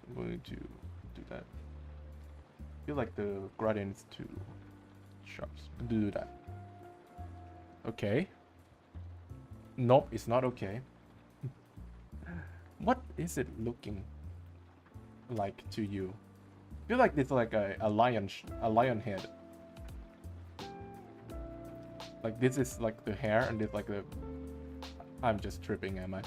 So I'm going to do that. I feel like the gradient is too sharp. Do that. Okay. Nope, it's not okay. What is it looking like to you? I feel like it's like a lion head. Like this is like the hair and it's like the. I'm just tripping, am I?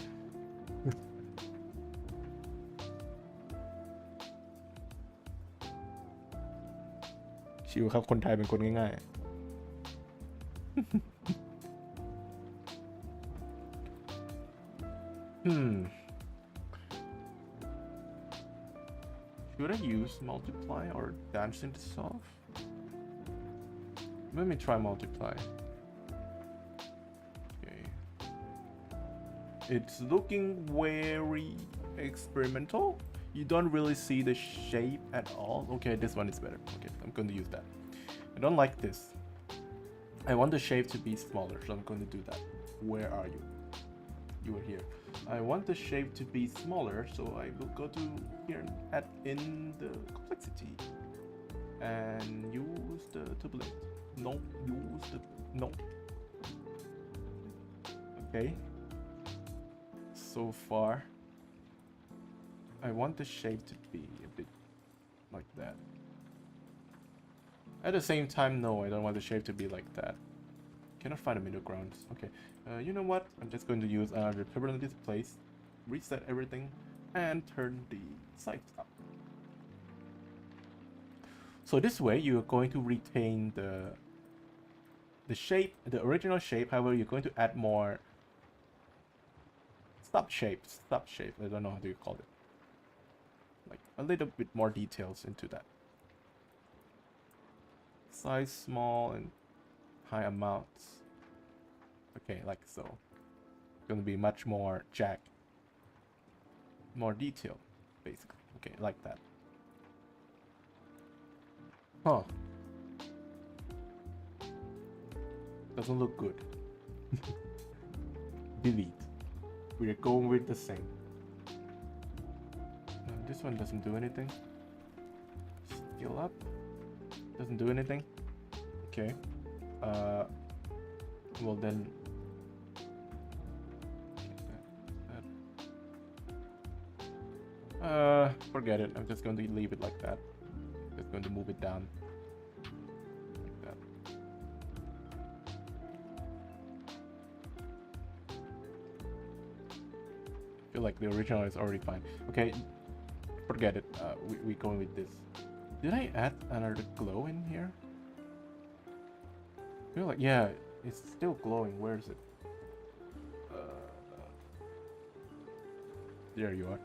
ชิวครับคนไทยเป็นคนง่ายๆ Should I use multiply or dancing to solve? Let me try multiply. Okay. It's looking very experimental. You don't really see the shape at all. Okay, this one is better. Okay, I'm going to use that. I don't like this. I want the shape to be smaller, so I'm going to do that. Where are you? You are here. I want the shape to be smaller, so I will go to here and add in the complexity. And use the turbulent. No, use the. No. Okay. So far. I want the shape to be a bit like that. At the same time, no, I don't want the shape to be like that. Cannot find a middle ground. Okay, you know what? I'm just going to use the turbulent displace, reset everything, and turn the sights up. So this way, you're going to retain the shape, the original shape. However, you're going to add more stop shapes. I don't know how you call it. Like a little bit more details into that. Size small and high amounts. Okay, like so. It's gonna be much more jagged. More detail, basically. Okay, like that. Huh. Doesn't look good. Delete. we're going with the same. This one doesn't do anything. Scale up. Doesn't do anything. Okay. Well then. Forget it. I'm just going to leave it like that. Just going to move it down. Like that. I feel like the original is already fine. Okay. Forget it. We going with this. Did I add another glow in here? I feel like, yeah, it's still glowing. Where is it? There you are.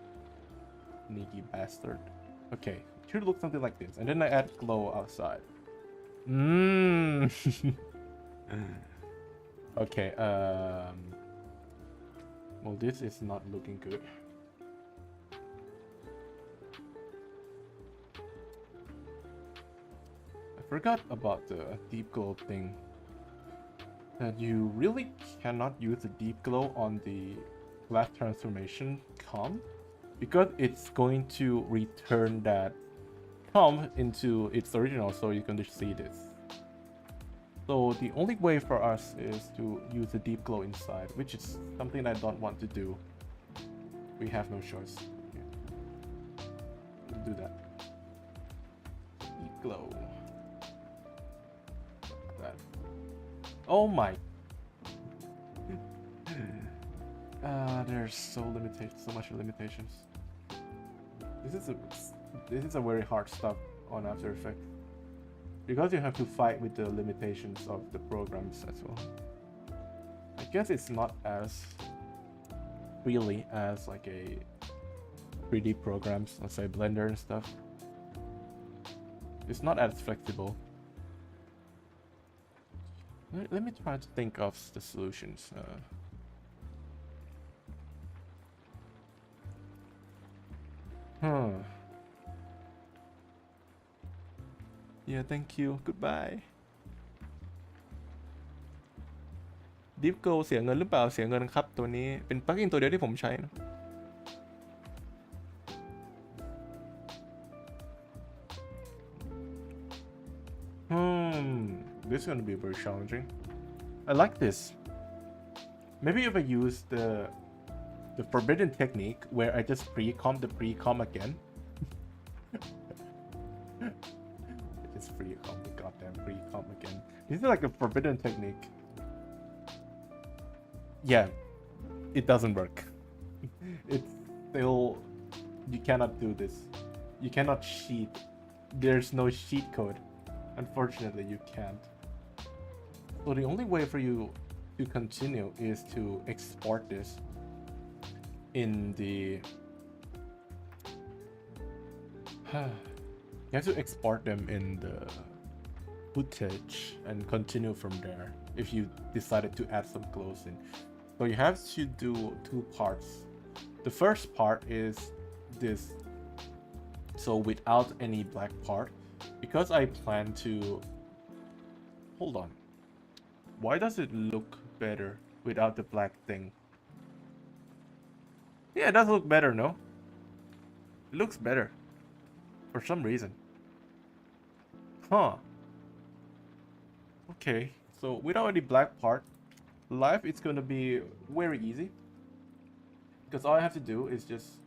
Sneaky bastard. Okay, it should look something like this. And then I add glow outside. Okay, well, this is not looking good. I forgot about the deep glow thing. That you really cannot use the deep glow on the glass transformation comp, because it's going to return that comp into its original, so you're going to see this. So the only way for us is to use the deep glow inside, which is something I don't want to do. We have no choice. Okay. Let's do that. Deep glow. That. Oh my. There's so much limitations. This is a very hard stuff on After Effects, because you have to fight with the limitations of the programs as well. I guess it's not as really as like a 3D programs, let's say Blender and stuff. It's not as flexible. Let me try to think of the solutions. Yeah, thank you. Goodbye. Deep Go เสียเงินหรือเปล่าเสียเงินครับตัวนี้เป็นปลั๊กอินตัวเดียวที่ผมใช้นะThis is going to be very challenging. I like this. Maybe if I use the forbidden technique where I just pre-comp the pre-comp again. It's pre-comp the goddamn pre-comp again. This is like a forbidden technique. Yeah, it doesn't work. It's still, you cannot do this. You cannot cheat. There's no cheat code. Unfortunately, you can't. So the only way for you to continue is to export this in the you have to export them in the footage and continue from there if you decided to add some glows in. So you have to do two parts. The first part is this, so without any black part, because I plan to hold on. Why does it look better without the black thing? Yeah, it does look better, no? It looks better. For some reason. Huh. Okay, so without any black part, live it's gonna be very easy. Because all I have to do is just...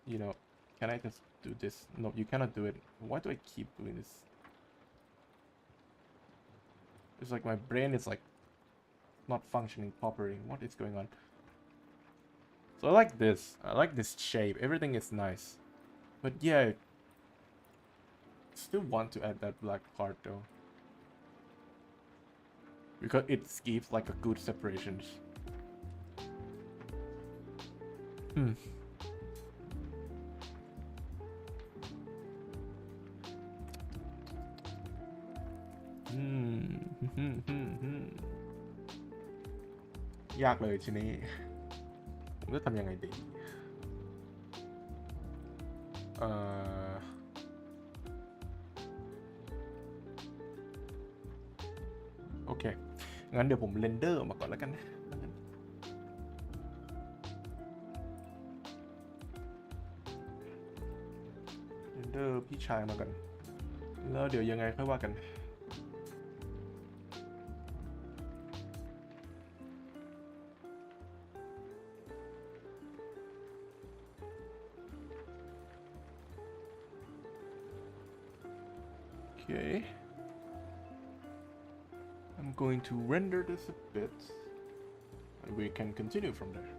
you know, can I just do this? No, you cannot do it. Why do I keep doing this? It's like my brain is like not functioning properly. What is going on? So I like this. I like this shape. Everything is nice. But yeah, I still want to add that black part though. Because it gives like a good separations.ยากเลยทีนี้ผมจะทำยังไงดีโอเค งั้นเดี๋ยวผมเรนเดอร์มาก่อนแล้วกันนะเรนเดอร์พี่ชายมากันแล้วเดี๋ยวยังไงค่อยว่ากันOkay, I'm going to render this a bit, and we can continue from there.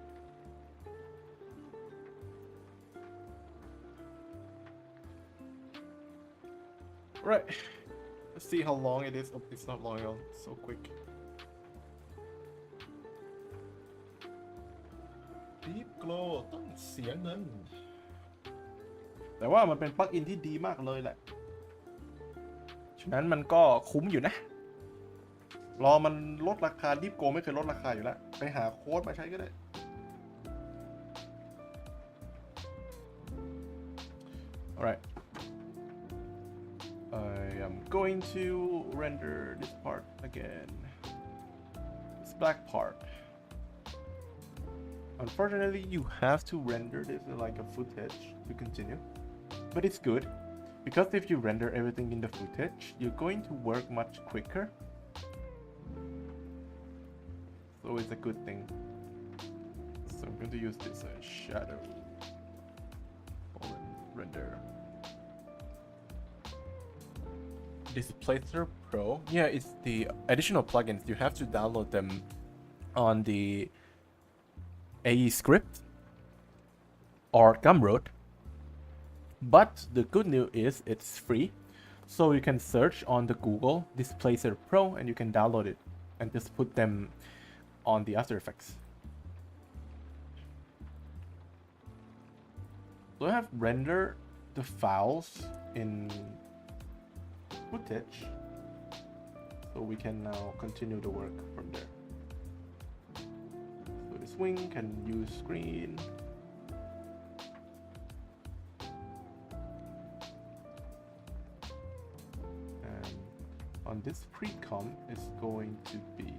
Right, let's see how long it is. Oh, it's not long at all, it's so quick. Deep Glow ต้องเสียเงินแต่ว่ามันเป็นปลั๊กอินที่ดีมากเลยแหละฉะนั้นมันก็คุ้มอยู่นะรอมันลดราคาดิฟโกไม่เคยลดราคาอยู่แล้วไปหาโค้ดมาใช้ก็ได้ Alright I am going to render this part again this black part unfortunately you have to render this like a footage to continue but it's good because if you render everything in the footage, you're going to work much quicker. So it's a good thing. So I'm going to use this shadow render. Displacement Pro. Yeah, it's the additional plugins. You have to download them on the AE script or Gumroad. But the good news is it's free, so you can search on the Google Displacement Pro and you can download it and just put them on the After Effects. So I have rendered the files in footage, so we can now continue the work from there. So this wing can use screen. On this pre-com is going to be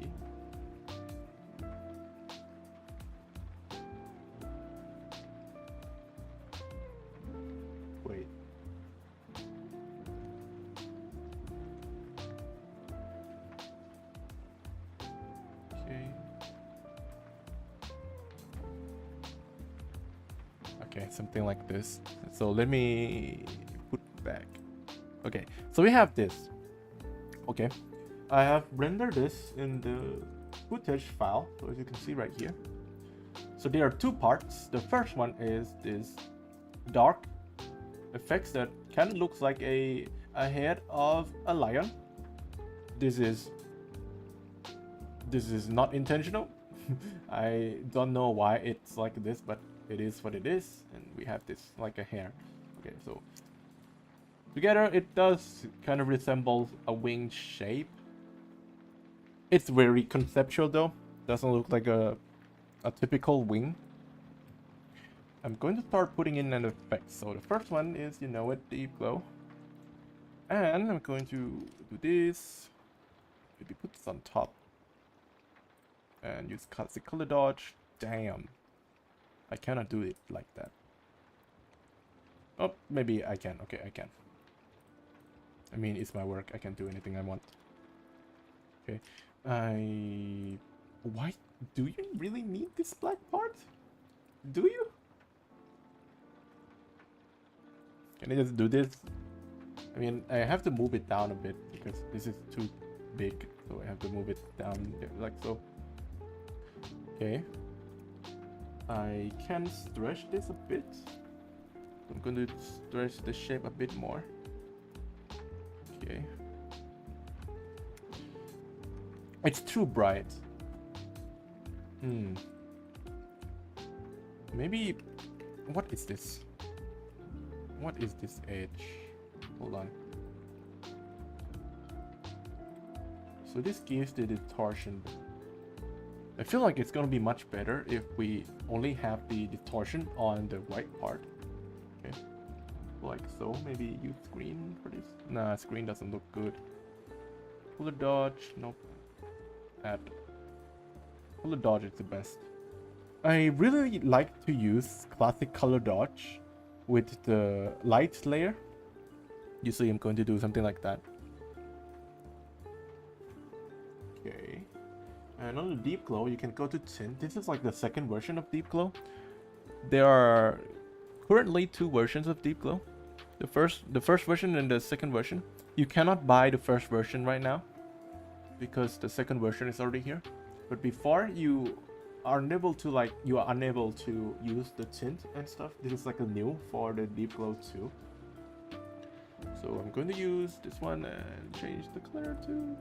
wait okay something like this. So let me put back. Okay, so we have this. Okay, I have rendered this in the footage file, so as you can see right here. So there are two parts. The first one is this dark effects that kind of looks like a head of a lion. This is not intentional. I don't know why it's like this, but it is what it is, and we have this like a hair. Okay, so together it does kind of resemble a wing shape. It's very conceptual though. Doesn't look like a typical wing. I'm going to start putting in an effect. So the first one is, you know it, Deep Glow. And I'm going to do this. Maybe put this on top. And use classic color dodge. Damn. I cannot do it like that. Oh, maybe I can. Okay, I can. I mean, it's my work. I can do anything I want. Okay. Why do you really need this black part? Do you? Can I just do this? I mean, I have to move it down a bit because this is too big. So I have to move it down like so. Okay. I can stretch this a bit. I'm going to stretch the shape a bit more. Okay. It's too bright. Maybe. What is this? What is this edge? Hold on. So this gives the distortion. I feel like it's gonna be much better if we only have the distortion on the right part. Okay. Like so. Maybe use screen for this. Nah, screen doesn't look good. Color dodge. Nope. add color dodge is the best. I really like to use classic color dodge with the light layer. Usually I'm going to do something like that. Okay. And on the deep glow, you can go to tint. This is like the second version of deep glow. There are currently two versions of deep glow. The first version and the second version. You cannot buy the first version right now because the second version is already here. But before, you are unable to use the tint and stuff. This is like a new for the deep glow 2. So I'm going to use this one and change the color to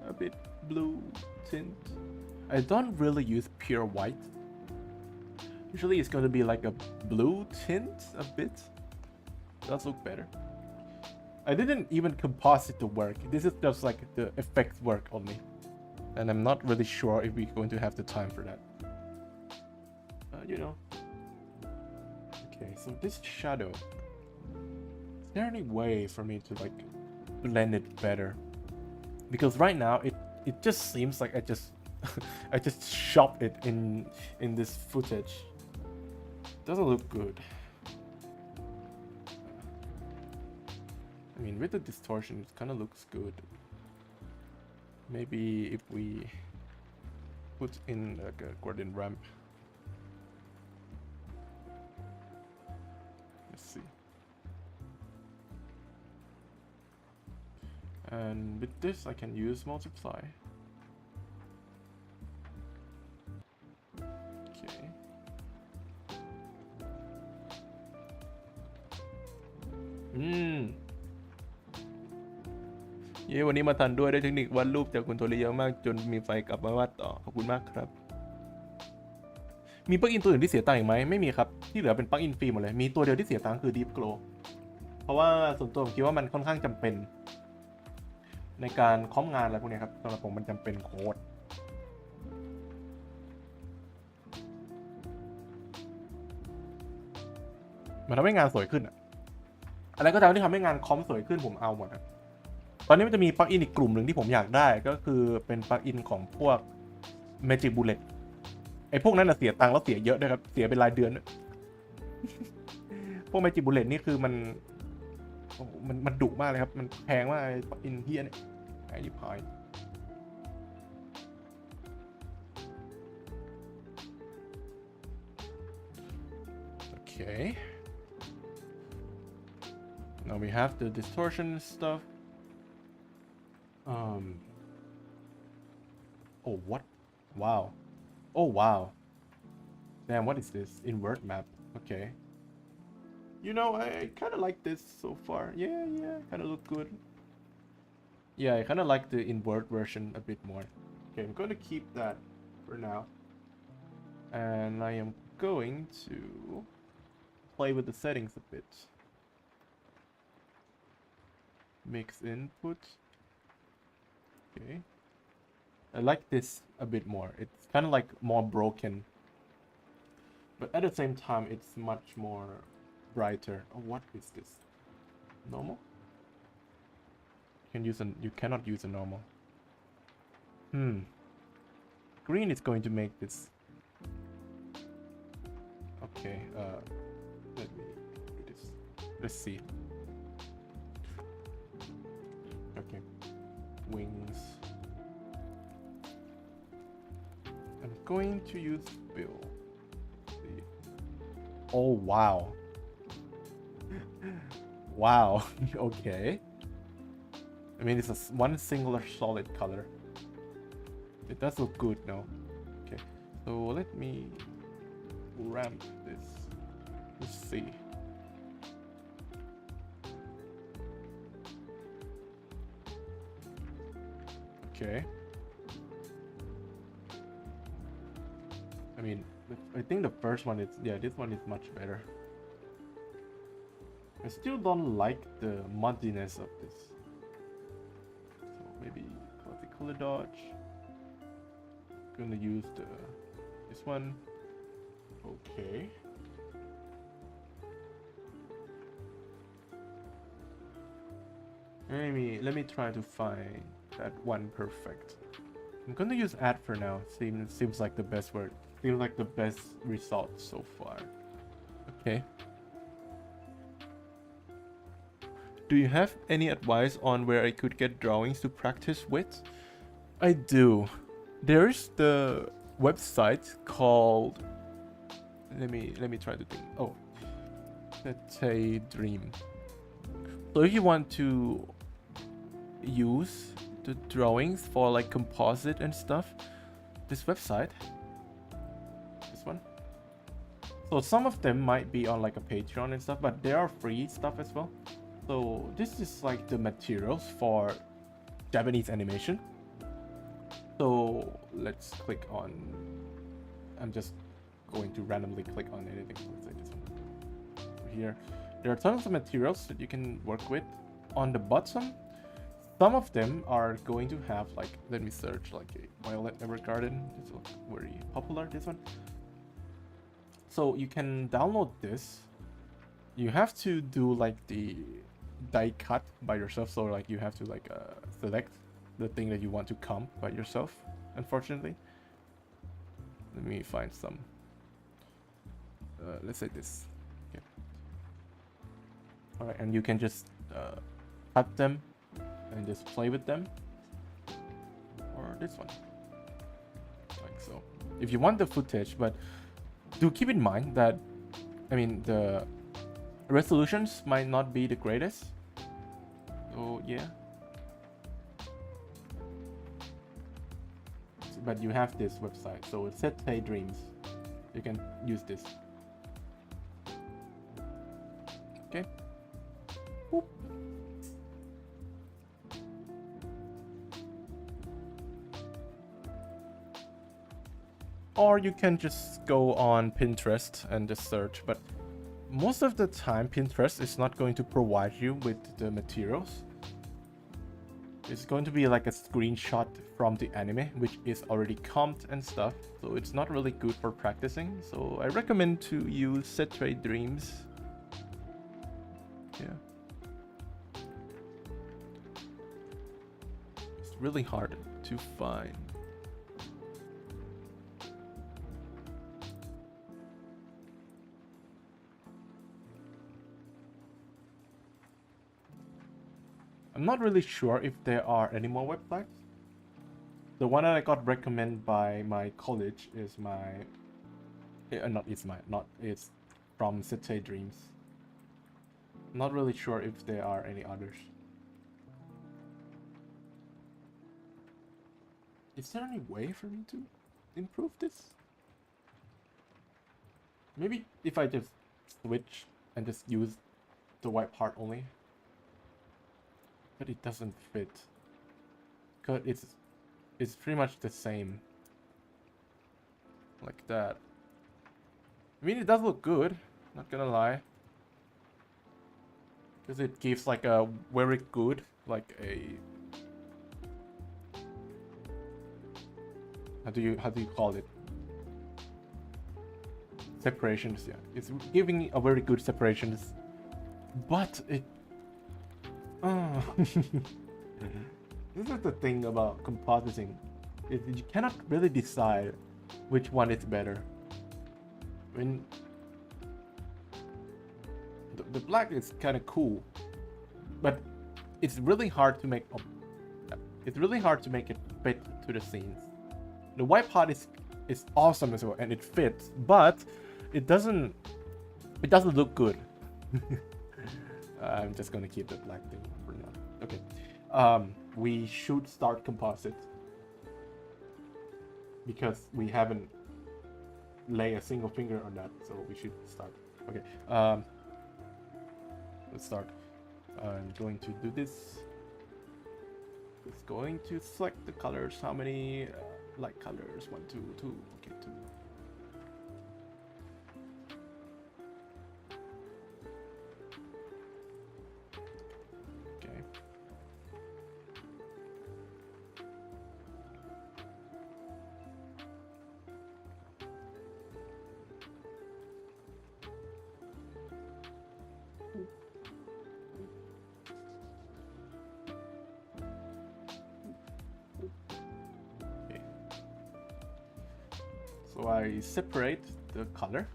a bit blue tint. I don't really use pure white. Usually it's going to be like a blue tint a bit. Does look better. I didn't even composite the work. This is just like the effect work only. And I'm not really sure if we're going to have the time for that. You know. Okay, so this shadow. Is there any way for me to like blend it better? Because right now it just seems like I just I just shot it in this footage. Doesn't look good. I mean, with the distortion, it kind of looks good. Maybe if we put in like a gradient ramp. Let's see. And with this, I can use multiply. Okay.เย้วันนี้มาทันด้วยได้เทคนิควาดรูปจากคุณโทริเยอะมากจนมีไฟกลับมาวาดต่อขอบคุณมากครับมีปลั๊กอินตัวอื่นที่เสียตังค์อีกไหมไม่มีครับที่เหลือเป็นปลั๊กอินฟรีหมดเลยมีตัวเดียวที่เสียตังค์คือ Deep Glow เพราะว่าส่วนตัวผมคิดว่ามันค่อนข้างจำเป็นในการคอมงานอะไรพวกนี้ครับสำหรับผมมันจำเป็นโคตรมันทำให้งานสวยขึ้นอะไรก็ตามที่ทำให้งานคอมสวยขึ้นผมเอาหมดนะตอนนี้มันจะมีปลั๊กอินอีกกลุ่มหนึ่งที่ผมอยากได้ก็คือเป็นปลั๊กอินของพวก Magic Bullet ไอ้พวกนั้นเสียตังค์แล้วเสียเยอะด้วยครับเสียเป็นรายเดือนพวก Magic Bullet นี่คือมันดุมากเลยครับมันแพงมากไอ้ปลั๊กอินเฮียเนี่ยไอ้ยิบหายโอเค now we have the distortion stuff. Oh, what? Wow. Oh, wow. Damn, what is this? Invert map. Okay. You know, I kind of like this so far. Yeah, kind of look good. Yeah, I kind of like the invert version a bit more. Okay, I'm going to keep that for now. And I am going to play with the settings a bit. Mix input. Okay. I like this a bit more. It's kind of like more broken. But at the same time, it's much more brighter. Oh, what is this? Normal? You cannot use a normal. Green is going to make this. Okay, let me do this. Let's see. Okay. Wings. I'm going to use Bill. Oh, wow. Wow. Okay. I mean, it's one singular solid color. It does look good now. Okay. So let me ramp this. Let's see. Okay. I mean, I think the first one is, yeah, this one is much better. I still don't like the muddiness of this. So maybe classic color dodge. Gonna use this one. Okay. Let me try to find that one perfect. I'm going to use add for now. Seems like the best word. Seems like the best result so far. Okay. Do you have any advice on where I could get drawings to practice with? I do. There's the website called, let me try to think. Oh, let's say Dream. So if you want to use the drawings for like composite and stuff, this website, this one. So some of them might be on like a Patreon and stuff, but there are free stuff as well. So this is like the materials for Japanese animation. So let's click on, I'm just going to randomly click on anything. Let's say this one. Here, there are tons of materials that you can work with. On the bottom, some of them are going to have like, let me search like a Violet Evergarden. This is very popular, this one. So you can download this. You have to do like the die cut by yourself. So like you have to like select the thing that you want to comp by yourself, unfortunately. Let me find some. Let's say this. Okay. All right, and you can just cut them and just play with them, or this one, like so. If you want the footage, but do keep in mind that, I mean, the resolutions might not be the greatest. So yeah. But you have this website, so it's Set Hey Dreams. You can use this. Okay. Boop. Or you can just go on Pinterest and just search, but most of the time Pinterest is not going to provide you with the materials. It's going to be like a screenshot from the anime, which is already comped and stuff, so it's not really good for practicing. So I recommend to use Set Dreams. Yeah. It's really hard to find. I'm not really sure if there are any more websites. The one that I got recommended by my college is it's from City Dreams. Not really sure if there are any others. Is there any way for me to improve this? Maybe if I just switch and just use the white part only. But it doesn't fit. Cause it's pretty much the same. Like that. I mean, it does look good, not gonna lie. Because it gives like a very good, like a, how do you call it? Separations, yeah. It's giving a very good separations, but it this is the thing about compositing. You cannot really decide which one is better. When the black is kind of cool, but it's really hard to make. It's really hard to make it fit to the scenes. The white part is awesome as well, and it fits, but it doesn't look good. I'm just gonna keep the black thing for now. Okay. We should start composite because we haven't lay a single finger on that, so we should start. Okay. Let's start. I'm going to do this. It's going to select the colors. How many light colors? 1, 2, 2. Okay, 2. Okay. So I separate the color.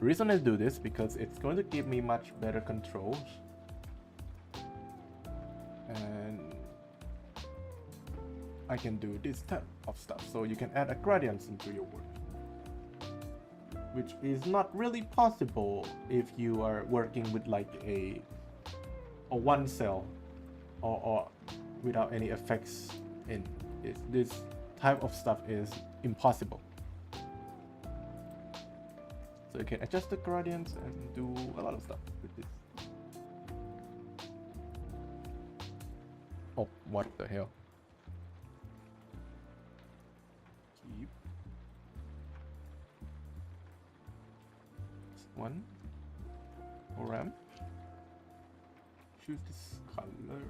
The reason I do this because it's going to give me much better controls. And I can do this type of stuff. So you can add a gradients into your work, which is not really possible if you are working with like a one cell or without any effects in. This type of stuff is impossible. So you can adjust the gradients and do a lot of stuff with this. Oh, what the hell? Keep this one. RAM. Choose this color.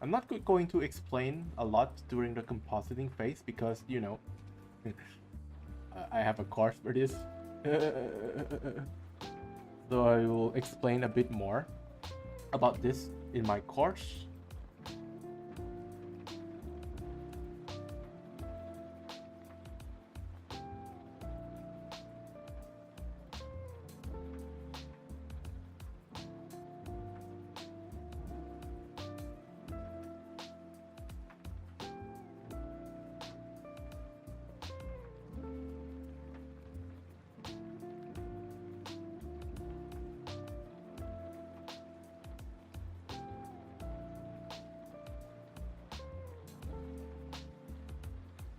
I'm not going to explain a lot during the compositing phase because, you know, I have a course for this. So I will explain a bit more about this in my course.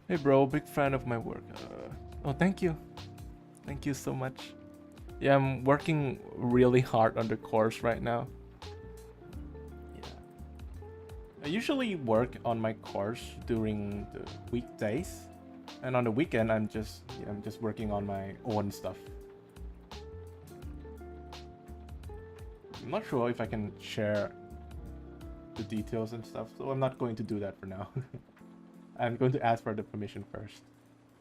Hey bro, big fan of my work. Oh, thank you. Thank you so much. Yeah, I'm working really hard on the course right now. Yeah. I usually work on my course during the weekdays. And on the weekend, I'm just working on my own stuff. I'm not sure if I can share the details and stuff, so I'm not going to do that for now. I'm going to ask for the permission first,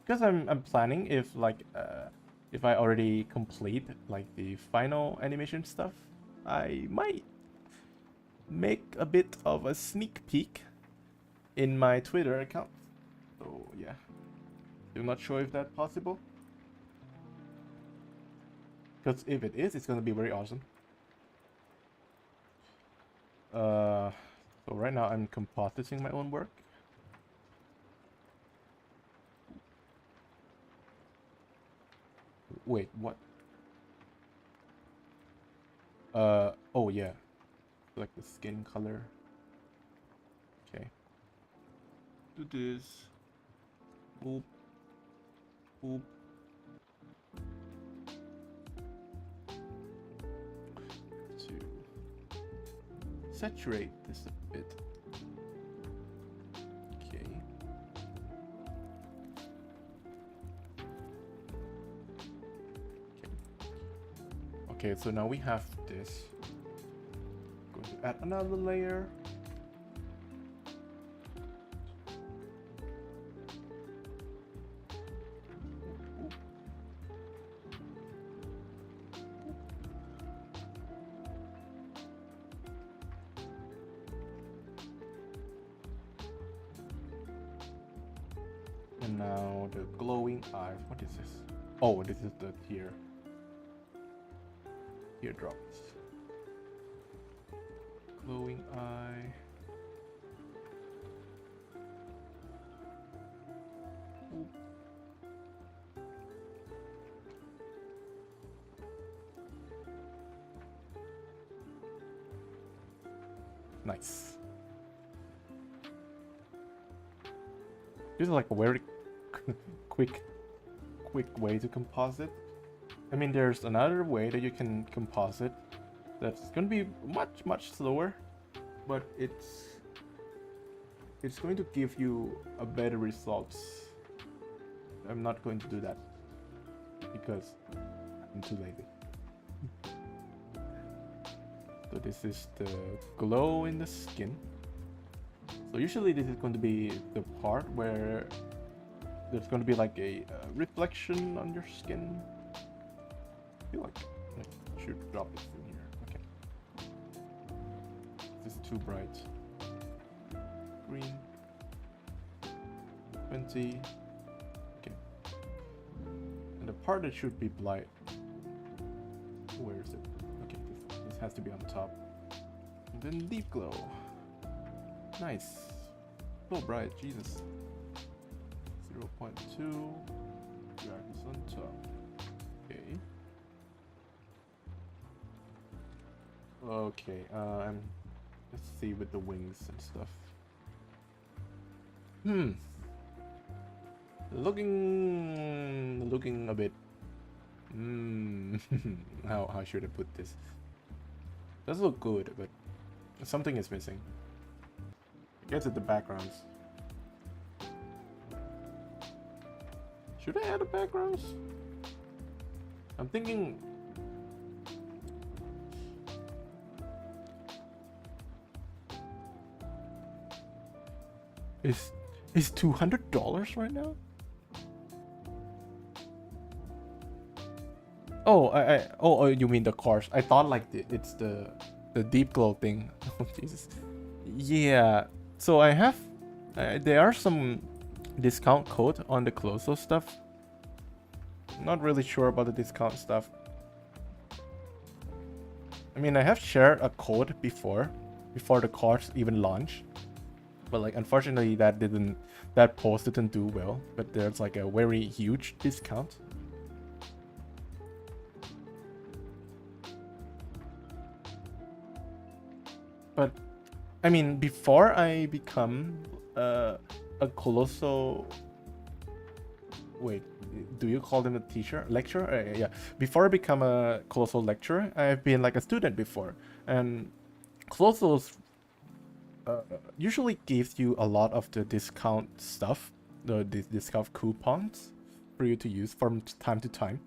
because I'm planning if if I already complete like the final animation stuff, I might make a bit of a sneak peek in my Twitter account. So yeah, I'm not sure if that's possible, because if it is, it's gonna be very awesome. So right now I'm compositing my own work. Wait, what? Oh yeah, like the skin color. Okay. Do this. Boop. Boop. To saturate this a bit. Okay. Okay, so now we have this. Going to add another layer. And now the glowing eyes. What is this? Oh, this is the teardrops. Glowing eye. Ooh. Nice. This is like a very quick way to composite. I mean, there's another way that you can composite that's going to be much slower, but it's going to give you a better results. I'm not going to do that because I'm too lazy. So this is the glow in the skin. So usually this is going to be the part where there's going to be like a reflection on your skin. I feel like I should drop it in here. Okay. This is too bright. Green. 20. Okay. part that should be bright. Where is it? Okay, this has to be on top. And then deep glow. Nice. So bright, Jesus. 0.2. Drag this on top. Okay. Okay, let's see with the wings and stuff. Looking a bit. How should I put this? Does look good, but something is missing. I guess it's the backgrounds. Should I add the backgrounds? I'm thinking. Is $200 right now? Oh, you mean the cars? I thought like it's the deep glow thing. Oh Jesus. Yeah. So I have there are some discount code on the Colosso stuff. Not really sure about the discount stuff. I mean, I have shared a code before the cars even launch, but like unfortunately that post didn't do well. But there's like a very huge discount. But I mean, before I become a Colosso, wait, do you call them a teacher, lecturer? Yeah. Before I become a Colosso lecturer, I've been like a student before, and Colosso's usually gives you a lot of the discount stuff, the discount coupons for you to use from time to time.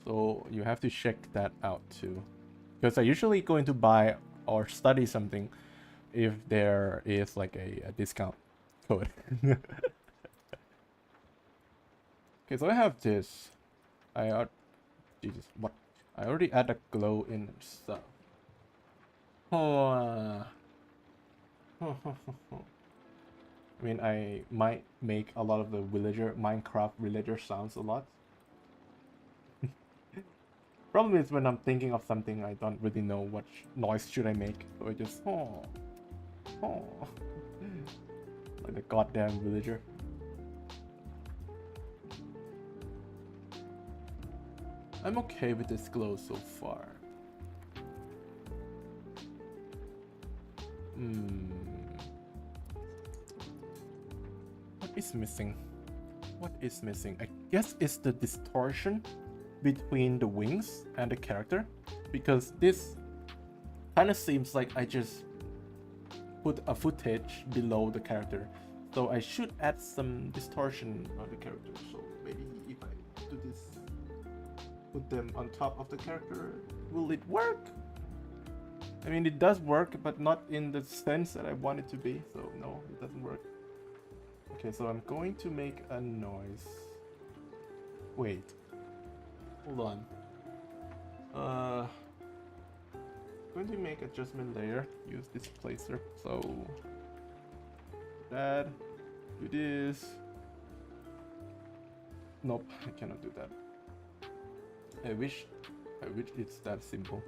So you have to check that out too, because I usually going to buy or study something if there is like a discount code. Okay, so I have this. Jesus, what? I already add a glow in stuff. I mean, I might make a lot of the Minecraft villager sounds a lot. Problem is when I'm thinking of something, I don't really know what noise should I make, so I just like the goddamn villager. I'm okay with this glow so far. What is missing? What is missing? I guess it's the distortion between the wings and the character, because this kind of seems like I just put a footage below the character, so I should add some distortion on the character. So maybe if I do this, put them on top of the character, will it work? I mean, it does work, but not in the sense that I want it to be, so no, it doesn't work. Okay, so I'm going to make a noise. Wait, hold on. Going to make adjustment layer, use displacer. So that, do this. Nope, I cannot do that. I wish it's that simple.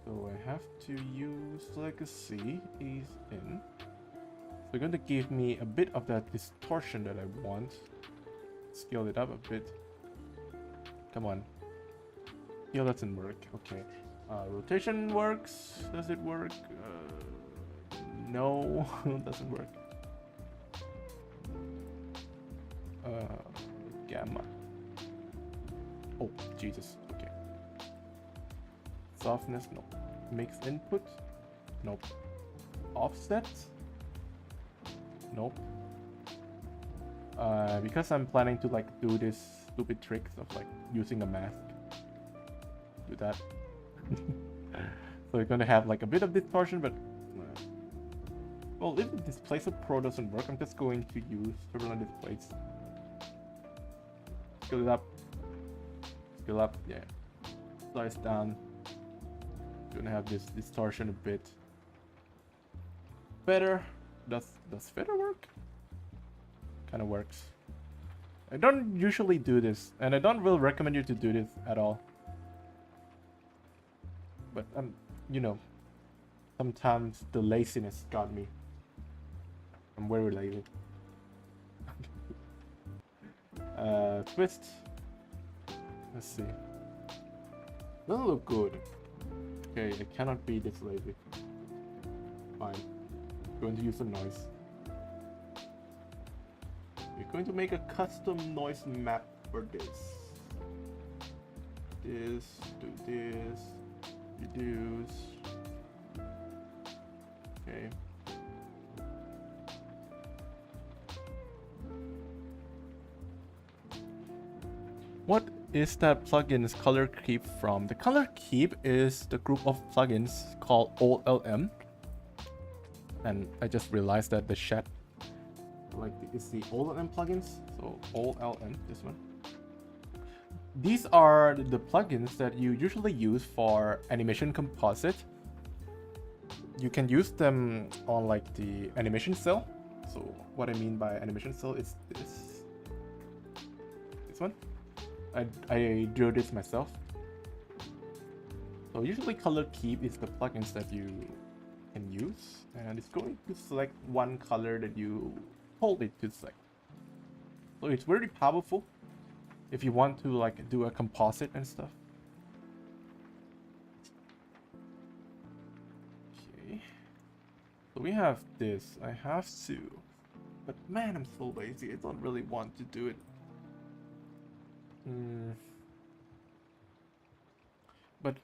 So I have to use legacy is in. So you're going to give me a bit of that distortion that I want. Scale it up a bit. Come on. Scale doesn't work. Okay. Rotation works. Does it work? No, doesn't work. Gamma. Oh, Jesus. Okay. Softness, no. Mix input, nope. Offset, nope. Because I'm planning to like do this stupid tricks of like using a mask. Do that. So you're gonna have like a bit of distortion, but well, if the Displacer Pro doesn't work, I'm just going to use turbulent displace. Scale it up. Scale up, yeah. Slice down. Gonna have this distortion a bit better. Does feather work? kind of works. I don't usually do this, and I don't really recommend you to do this at all. But you know, sometimes the laziness got me. I'm very lazy. Twist. Let's see. Doesn't look good. Okay, I cannot be this lazy. Fine. Going to use some noise. We're going to make a custom noise map for this. Do this, reduce. Okay. What is that plugin's color keep from? The color keep is the group of plugins called OLM. And I just realized that the chat is the OLM plugins. So OLM, this one. These are the plugins that you usually use for animation composite. You can use them on like the animation cell. So what I mean by animation cell is this one. I drew this myself. So usually color keep is the plugins that you can use, and it's going to select one color that you told it to select. So it's very powerful if you want to like do a composite and stuff. Okay. So we have this. I have to, but man, I'm so lazy. I don't really want to do it. But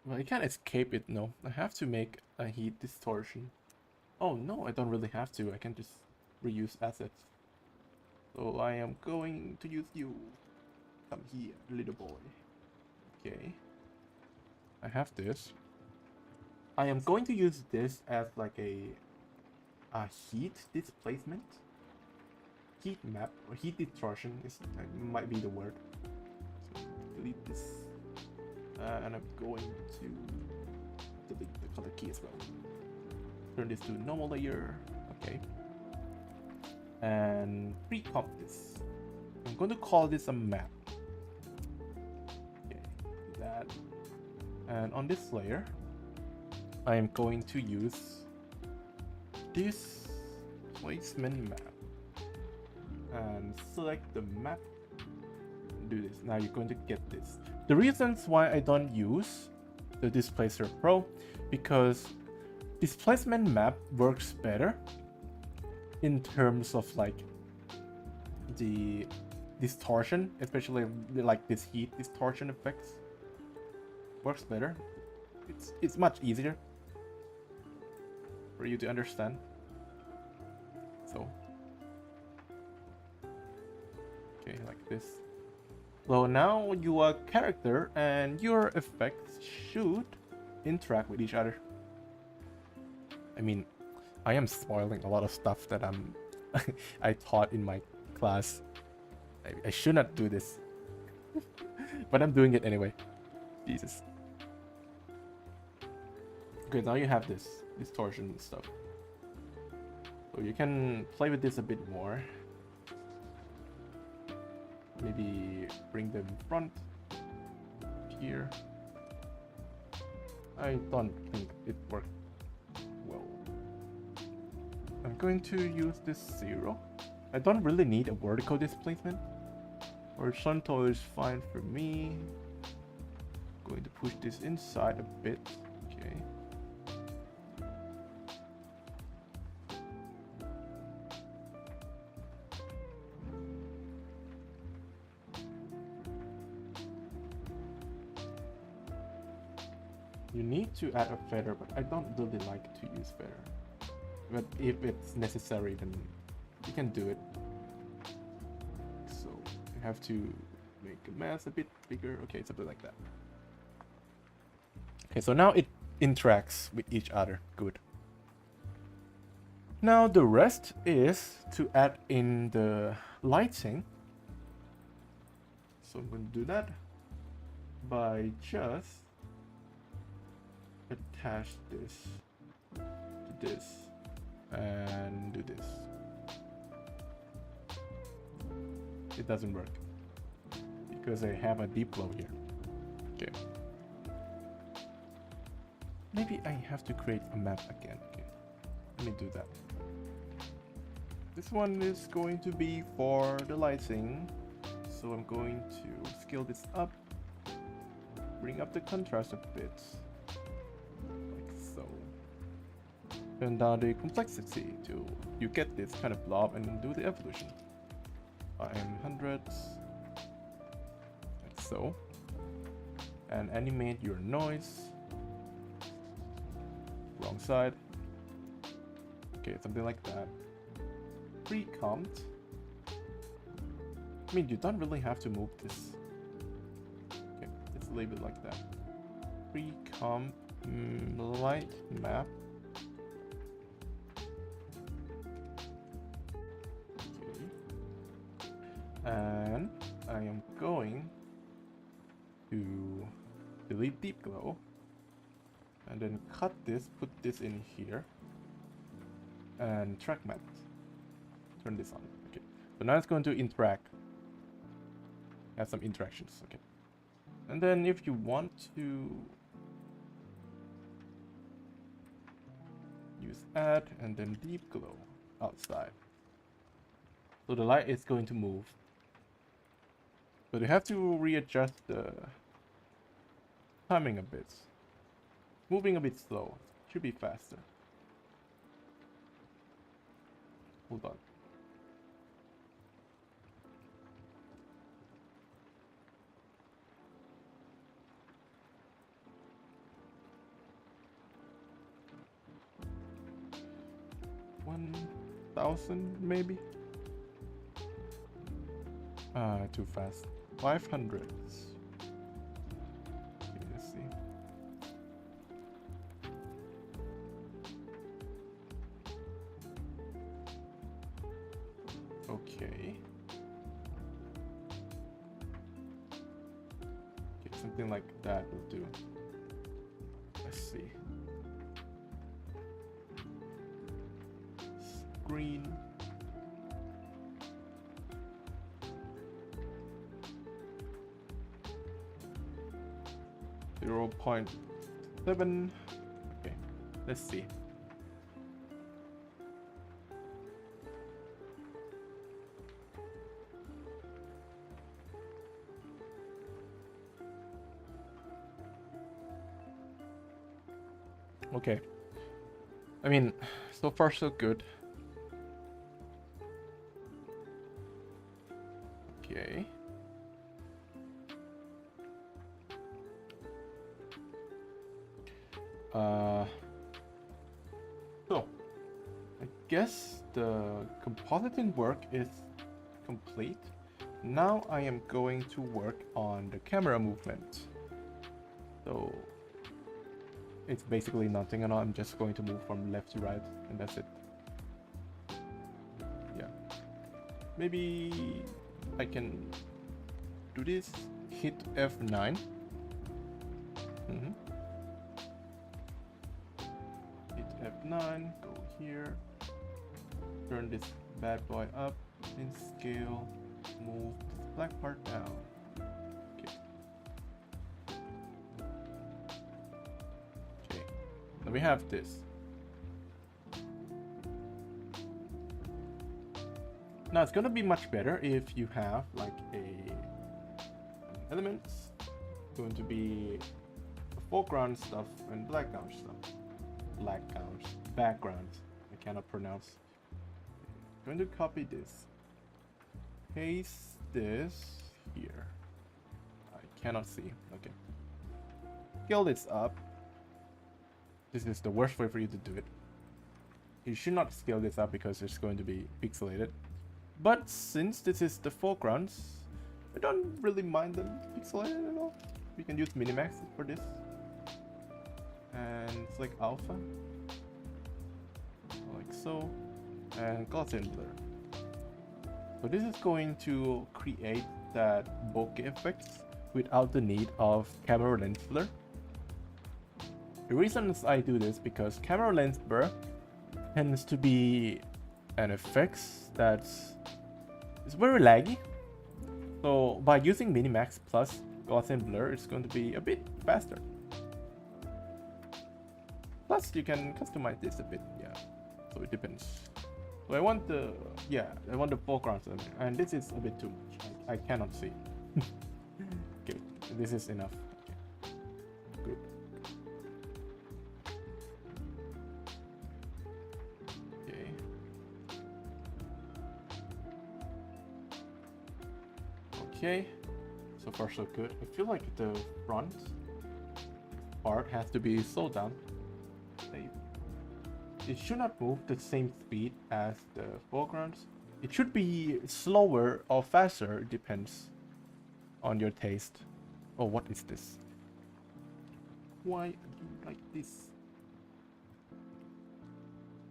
well, I can't escape it. No, I have to make a heat distortion. Oh no, I don't really have to. I can just reuse assets. So I am going to use you. Come here, little boy. Okay. I have this. I am going to use this as like a heat displacement. Heat map or heat distortion might be the word. So delete this, and I'm going to delete the color key as well. Turn this to normal layer. Okay, and pre-comp this. I'm going to call this a map. Okay, do that. And on this layer, I am going to use this Displacement map. And select the map. Do this. Now you're going to get this. The reasons why I don't use the Displacer Pro, because displacement map works better in terms of like the distortion, especially like this heat distortion effects. Works better. It's much easier for you to understand. So like this. So now your character and your effects should interact with each other. I mean, I am spoiling a lot of stuff that I taught in my class. I should not do this, but I'm doing it anyway. Jesus. Okay, now you have this distortion stuff. So you can play with this a bit more. Maybe bring them in front here. I don't think it worked well. I'm going to use this 0. I don't really need a vertical displacement. Horizontal is fine for me. Going to push this inside a bit. Okay. You need to add a feather, but I don't really like to use feather. But if it's necessary, then you can do it. So you have to make a mass a bit bigger. Okay, something like that. Okay, so now it interacts with each other. Good. Now the rest is to add in the lighting. So I'm going to do that by just attach this to this and do this. it doesn't work because I have a deep glow here. Okay. Maybe I have to create a map again. Okay. Let me do that. This one is going to be for the lighting. So I'm going to scale this up, bring up the contrast a bit, like so. Turn down the complexity to you get this kind of blob and then do the evolution. I'm hundreds, like so. And animate your noise. Wrong side. Okay, something like that. Pre-comped. I mean, you don't really have to move this. Okay, let's leave it like that. Pre-comp light map. Okay. And I am going to delete deep glow and then cut this, put this in here, and track matte. Turn this on. Okay, so now it's going to interact. Have some interactions. Okay, and then if you want to use add and then deep glow outside, so the light is going to move, but you have to readjust the timing a bit. Moving a bit slow. Should be faster. Hold on. $1,000 maybe? Too fast. 500. Okay, let's see. Okay. Okay, something like that will do. Let's see. Screen. .7. Okay, let's see. Okay. I mean, so far so good. Okay. So I guess the compositing work is complete. Now I am going to work on the camera movement. So it's basically nothing at all. I'm just going to move from left to right and that's it. Yeah. Maybe I can do this. Hit F9. Hit F9, go here. Turn this bad boy up in scale. Move this black part down. Okay. Okay. Now we have this. Now it's gonna be much better if you have like an elements going to be foreground stuff and background stuff. Background. I cannot pronounce. I'm going to copy this. Paste this here. I cannot see. Okay. Scale this up. This is the worst way for you to do it. You should not scale this up because it's going to be pixelated. But since this is the foregrounds, I don't really mind them pixelated at all. We can use Minimax for this. And it's like alpha. Like so. And Gaussian blur. So this is going to create that bokeh effects without the need of camera lens blur. The reason I do this because camera lens blur tends to be an effect that's very laggy So by using Minimax plus Gaussian blur, it's going to be a bit faster. Plus you can customize this a bit, yeah. So it depends. So I want the foreground, and this is a bit too much. I cannot see. Okay, this is enough. Okay. Good. Okay. Okay. So far so good. I feel like the front part has to be slowed down. It should not move the same speed as the foregrounds. It should be slower or faster, depends on your taste. Oh, what is this? Why do you like this?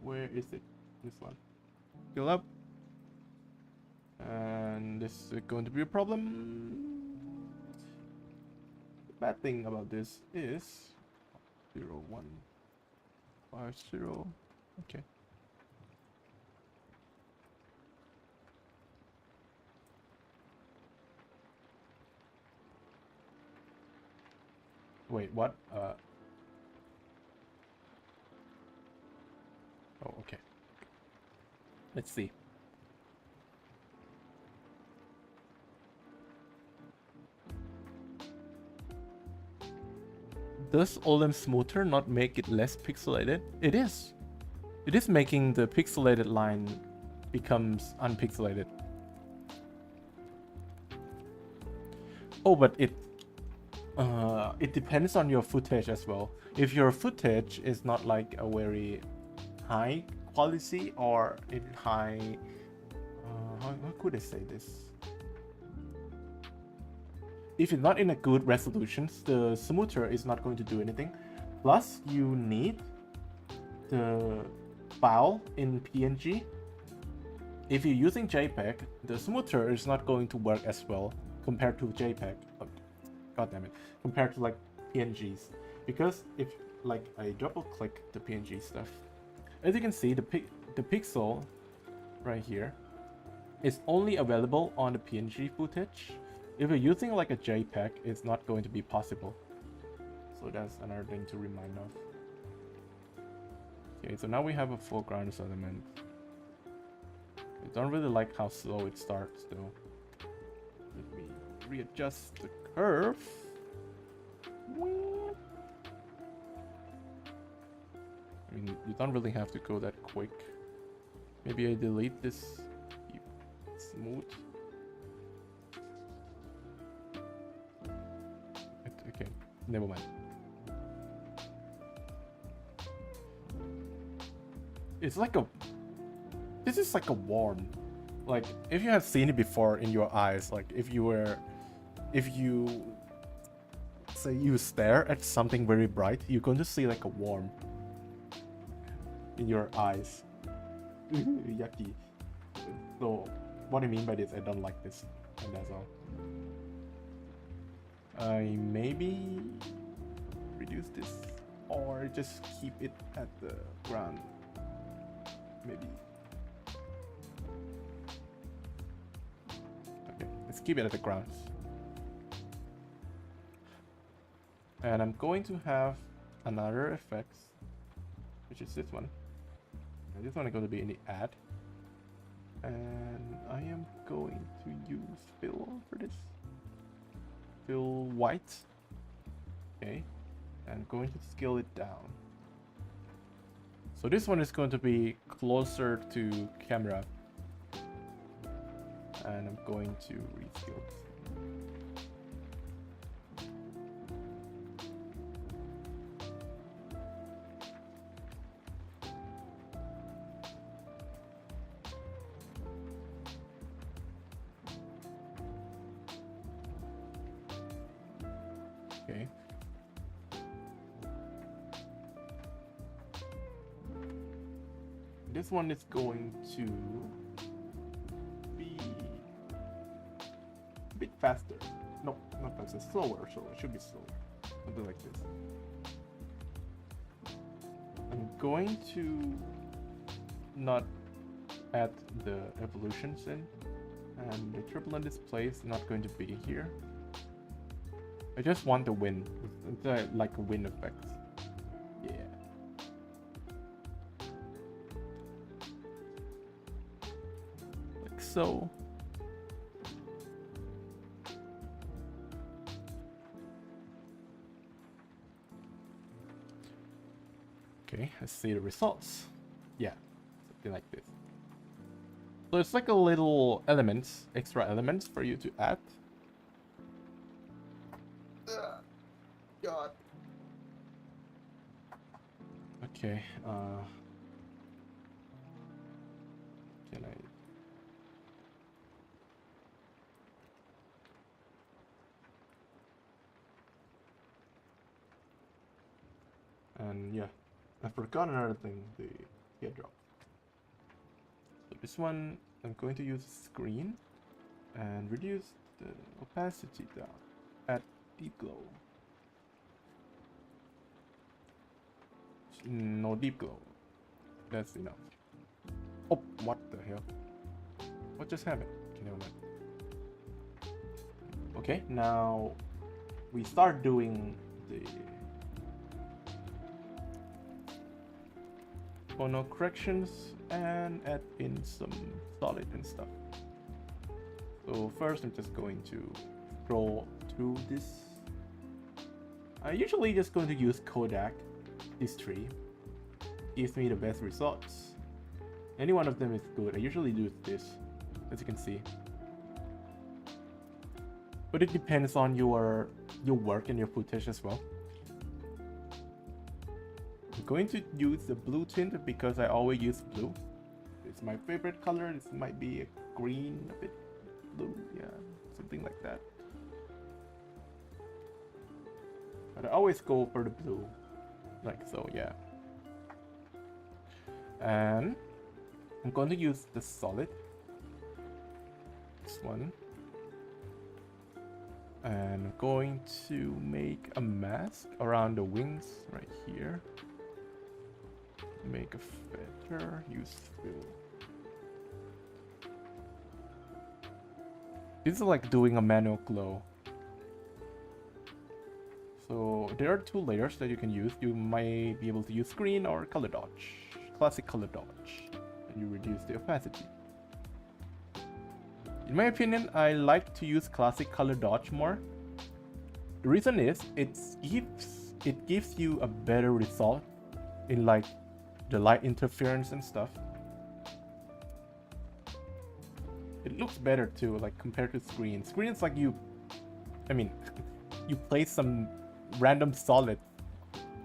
Where is it? This one. Fill up. And this is going to be a problem. The bad thing about this is 0, 1, 5, 0. Okay. Wait, what? Oh, okay. Let's see. Does Olem Smoother not make it less pixelated? It is. It is making the pixelated line becomes unpixelated. Oh, but it depends on your footage as well. If your footage is not like a very high quality or in high, how could I say this? If it's not in a good resolution, the smoother is not going to do anything. Plus, you need the file in PNG. If you're using JPEG, the smoother is not going to work as well compared to JPEG. Oh, God damn it. Compared to like PNGs. Because if like I double click the PNG stuff, as you can see, the pixel right here is only available on the PNG footage. If you're using like a JPEG, it's not going to be possible. So that's another thing to remind of. Okay, so now we have a foreground element. I don't really like how slow it starts though. Let me readjust the curve. I mean, you don't really have to go that quick. Maybe I delete this. Keep it smooth. Okay, never mind. It's like this is like a worm. Like if you have seen it before in your eyes, like if you say you stare at something very bright, you're going to see like a worm in your eyes. Yucky. So what I mean by this, I don't like this, and that's all. I maybe reduce this or just keep it at the ground. Maybe. Okay, let's keep it at the ground. And I'm going to have another effect, which is this one. And this one is going to be in the add. And I am going to use fill for this. Fill white. Okay. And I'm going to scale it down. So this one is going to be closer to camera. And I'm going to rescale this. Okay. This one is going to be a bit faster. No, not faster, slower, so it should be slower. Something like this. I'm going to not add the evolutions in. And the turbulent display is not going to be here. I just want the wind. It's like a wind effect. Yeah. Like so. Okay, let's see the results. Yeah, something like this. So it's like a little elements, extra elements for you to add. God. Okay, can I? And yeah, I forgot another thing, the teardrop. So this one, I'm going to use screen and reduce the opacity down at deep glow. No deep glow. That's enough. Oh, what the hell? What just happened? Okay, never mind. Okay, now we start doing the phono corrections and add in some solid and stuff. So first I'm just going to scroll through this. I usually just going to use Kodak. These three gives me the best results. Any one of them is good. I usually do this, as you can see. But it depends on your work and your footage as well. I'm going to use the blue tint because I always use blue. It's my favorite color. This might be a green, a bit blue, yeah, something like that. But I always go for the blue, like so, yeah. And I'm going to use the solid, this one. And I'm going to make a mask around the wings right here. Make a feather, use fill. This is like doing a manual glow. So there are two layers that you can use. You might be able to use screen or color dodge. Classic color dodge. And you reduce the opacity. In my opinion, I like to use classic color dodge more. The reason is it gives you a better result in like the light interference and stuff. It looks better too, like compared to screen. Screen is like you place some random solid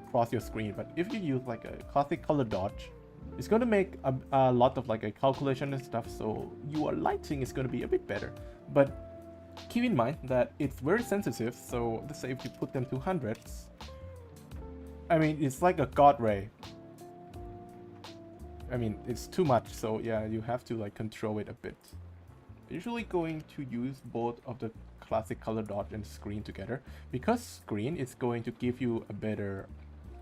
across your screen, but if you use like a classic color dodge, it's going to make a lot of like a calculation and stuff, so your lighting is going to be a bit better. But keep in mind that it's very sensitive, so let's say if you put them to hundreds, I mean, it's like a god ray. I mean, it's too much, so yeah, you have to like control it a bit. Usually going to use both of the classic color dodge and screen together, because screen is going to give you a better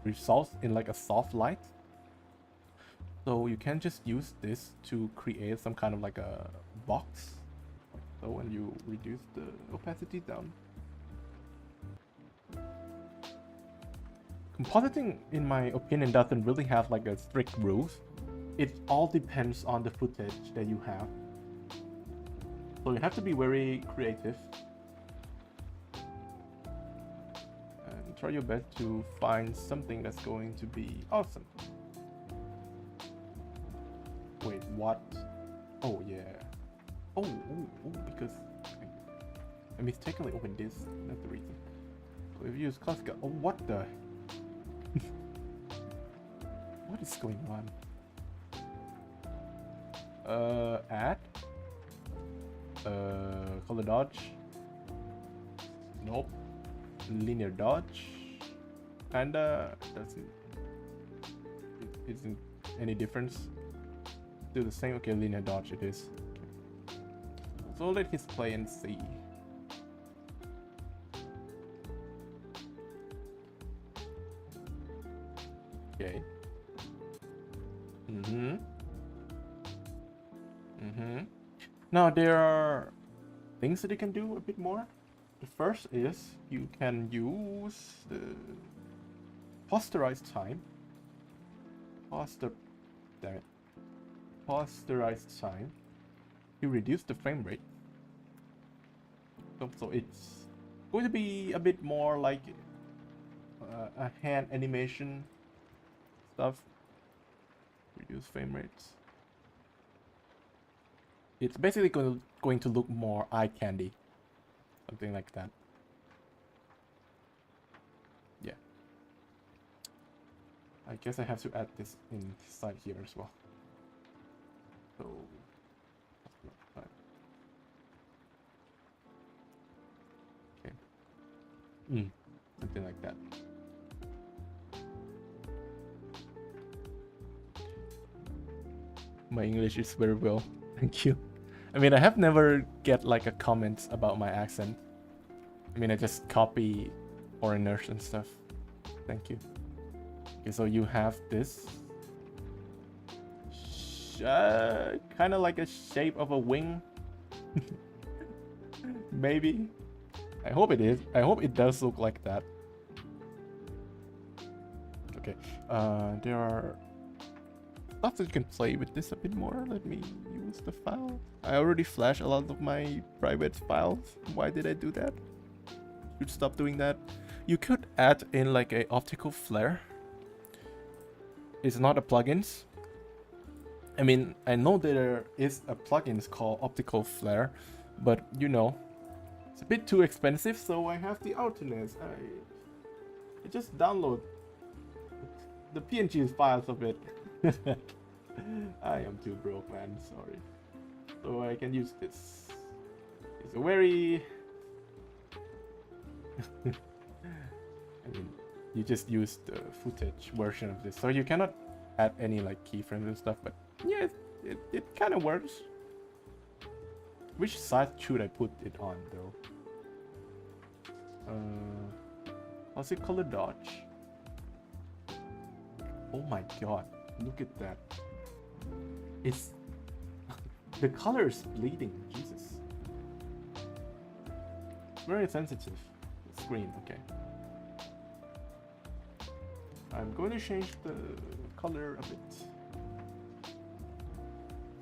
result in like a soft light. So you can just use this to create some kind of like a box. So when you reduce the opacity down. Compositing, in my opinion, doesn't really have like a strict rules. It all depends on the footage that you have. So you have to be very creative. And try your best to find something that's going to be awesome. Wait, what? Oh yeah. Oh, because I mistakenly opened this. That's the reason. So if you use classical, oh what the? What is going on? Add. Color dodge. Nope. Linear dodge. Kinda. That's it. It isn't any difference. Do the same. Okay, linear dodge it is. Okay. So let his play and see. Okay. Now there are things that you can do a bit more. The first is you can use the posterized time. Posterized time to reduce the frame rate. So it's going to be a bit more like a hand animation stuff. Reduce frame rates. It's basically going to look more eye candy. Something like that. Yeah. I guess I have to add this inside here as well. So okay. Something like that. My English is very well. Thank you. I mean, I have never get like a comment about my accent. I mean, I just copy foreigners and stuff. Thank you. Okay, so you have this kind of like a shape of a wing. Maybe. I hope it is. I hope it does look like that. Okay. There are stuff that you can play with this a bit more. Let me use the file. I already flashed a lot of my private files. Why did I do that? Should stop doing that. You could add in like a optical flare. It's not a plugins. I mean, I know there is a plugin called Optical Flare, but you know, it's a bit too expensive, so I have the alternate. I just download the PNG files of it. I am too broke, man. Sorry. So I can use this. It's a very I mean, you just use the footage version of this, so you cannot add any like keyframes and stuff, but yeah, it kind of works. Which side should I put it on though? How's it color dodge? Oh my god, look at that. It's the color is bleeding. Jesus. Very sensitive. The screen, okay. I'm going to change the color a bit.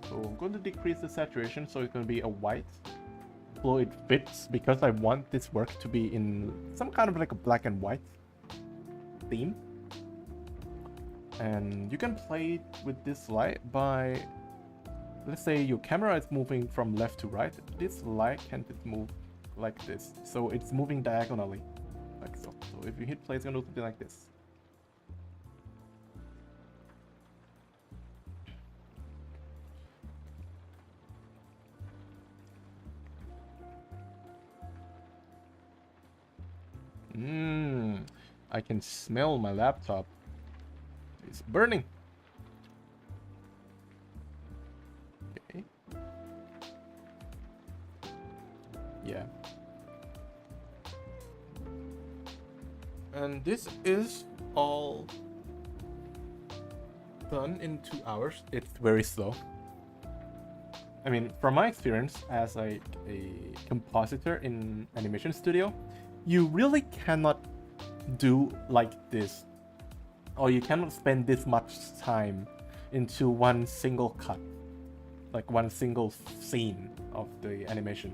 So I'm going to decrease the saturation, so it's going to be a white. So it fits because I want this work to be in some kind of like a black and white theme. And you can play with this light by, let's say your camera is moving from left to right. This light can just move like this. So it's moving diagonally, like so. So if you hit play, it's going to look like this. I can smell my laptop. It's burning. Okay. Yeah. And this is all done in 2 hours. It's very slow. I mean, from my experience as a compositor in animation studio, you really cannot do like this, or you cannot spend this much time into one single cut, like one single scene of the animation.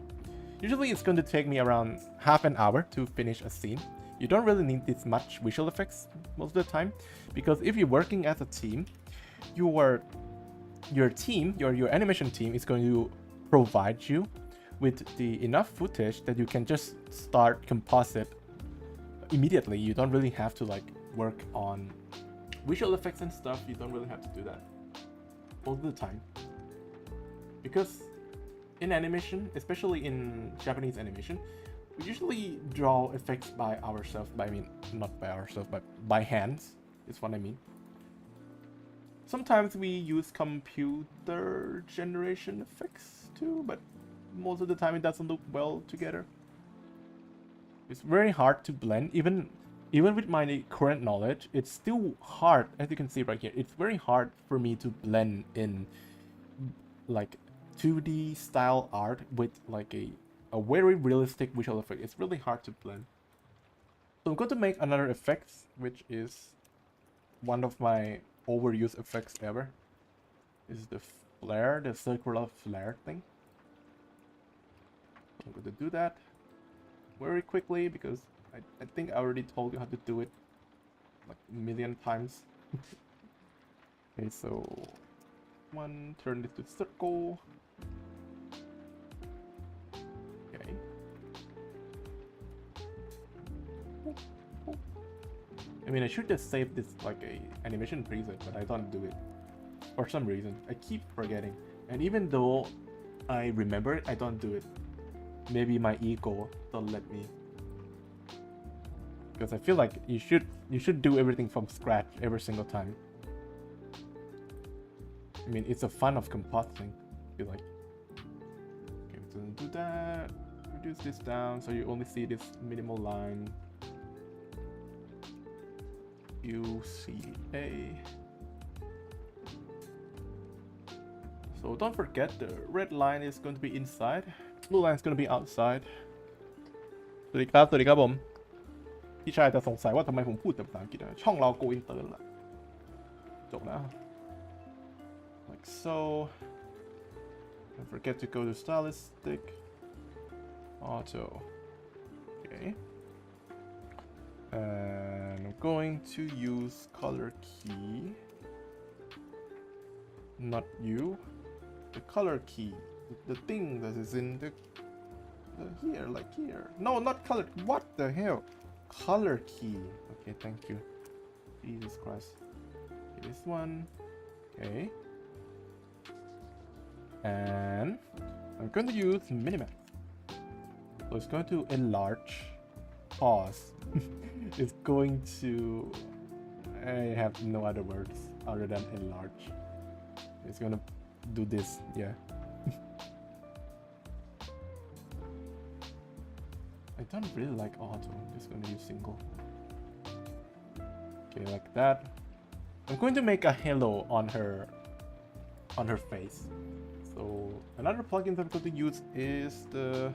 Usually it's going to take me around half an hour to finish a scene. You don't really need this much visual effects most of the time, because if you're working as a team, your animation team is going to provide you with the enough footage that you can just start composite immediately. You don't really have to like work on visual effects and stuff. You don't really have to do that all the time, because in animation, especially in Japanese animation, we usually draw effects by ourselves. I mean, not by ourselves, but by hands is what I mean. Sometimes we use computer generation effects too, but most of the time it doesn't look well together. It's very hard to blend. Even with my current knowledge, it's still hard. As you can see right here, it's very hard for me to blend in like 2D style art with like a very realistic visual effect. It's really hard to blend. So I'm going to make another effect, which is one of my overused effects ever. This is the flare, the circular flare thing. I'm going to do that very quickly because I think I already told you how to do it like a million times. Okay, so turn this to circle. Okay. I mean, I should just save this like a animation preset, but I don't do it for some reason. I keep forgetting, and even though I remember it, I don't do it. Maybe my ego don't let me, because I feel like you should do everything from scratch every single time. I mean, it's a fun of compositing. I feel like. Okay, so do that. Reduce this down so you only see this minimal line. UCA. So don't forget the red line is going to be inside. Blue line is going to be outside. สวัสดีครับ สวัสดีครับผมพี่ชายจะสงสัยว่าทำไมผมพูดแต่ภาษาอังกฤษช่องเราโกอินเตอร์ละจบแล้ว like so. Don't forget to go to stylistic auto. Okay. And I'm going to use color key. Not you. The color key. The thing that is in the here, like here. No, not color. What the hell? Color key. Okay, thank you. Jesus Christ. Okay, this one. Okay. And I'm going to use Minimax. So it's going to enlarge. Pause. It's going to. I have no other words other than enlarge. It's gonna do this, yeah. I don't really like auto. I'm just gonna use single. Okay, like that. I'm going to make a halo on her face. So another plugin that I'm going to use is the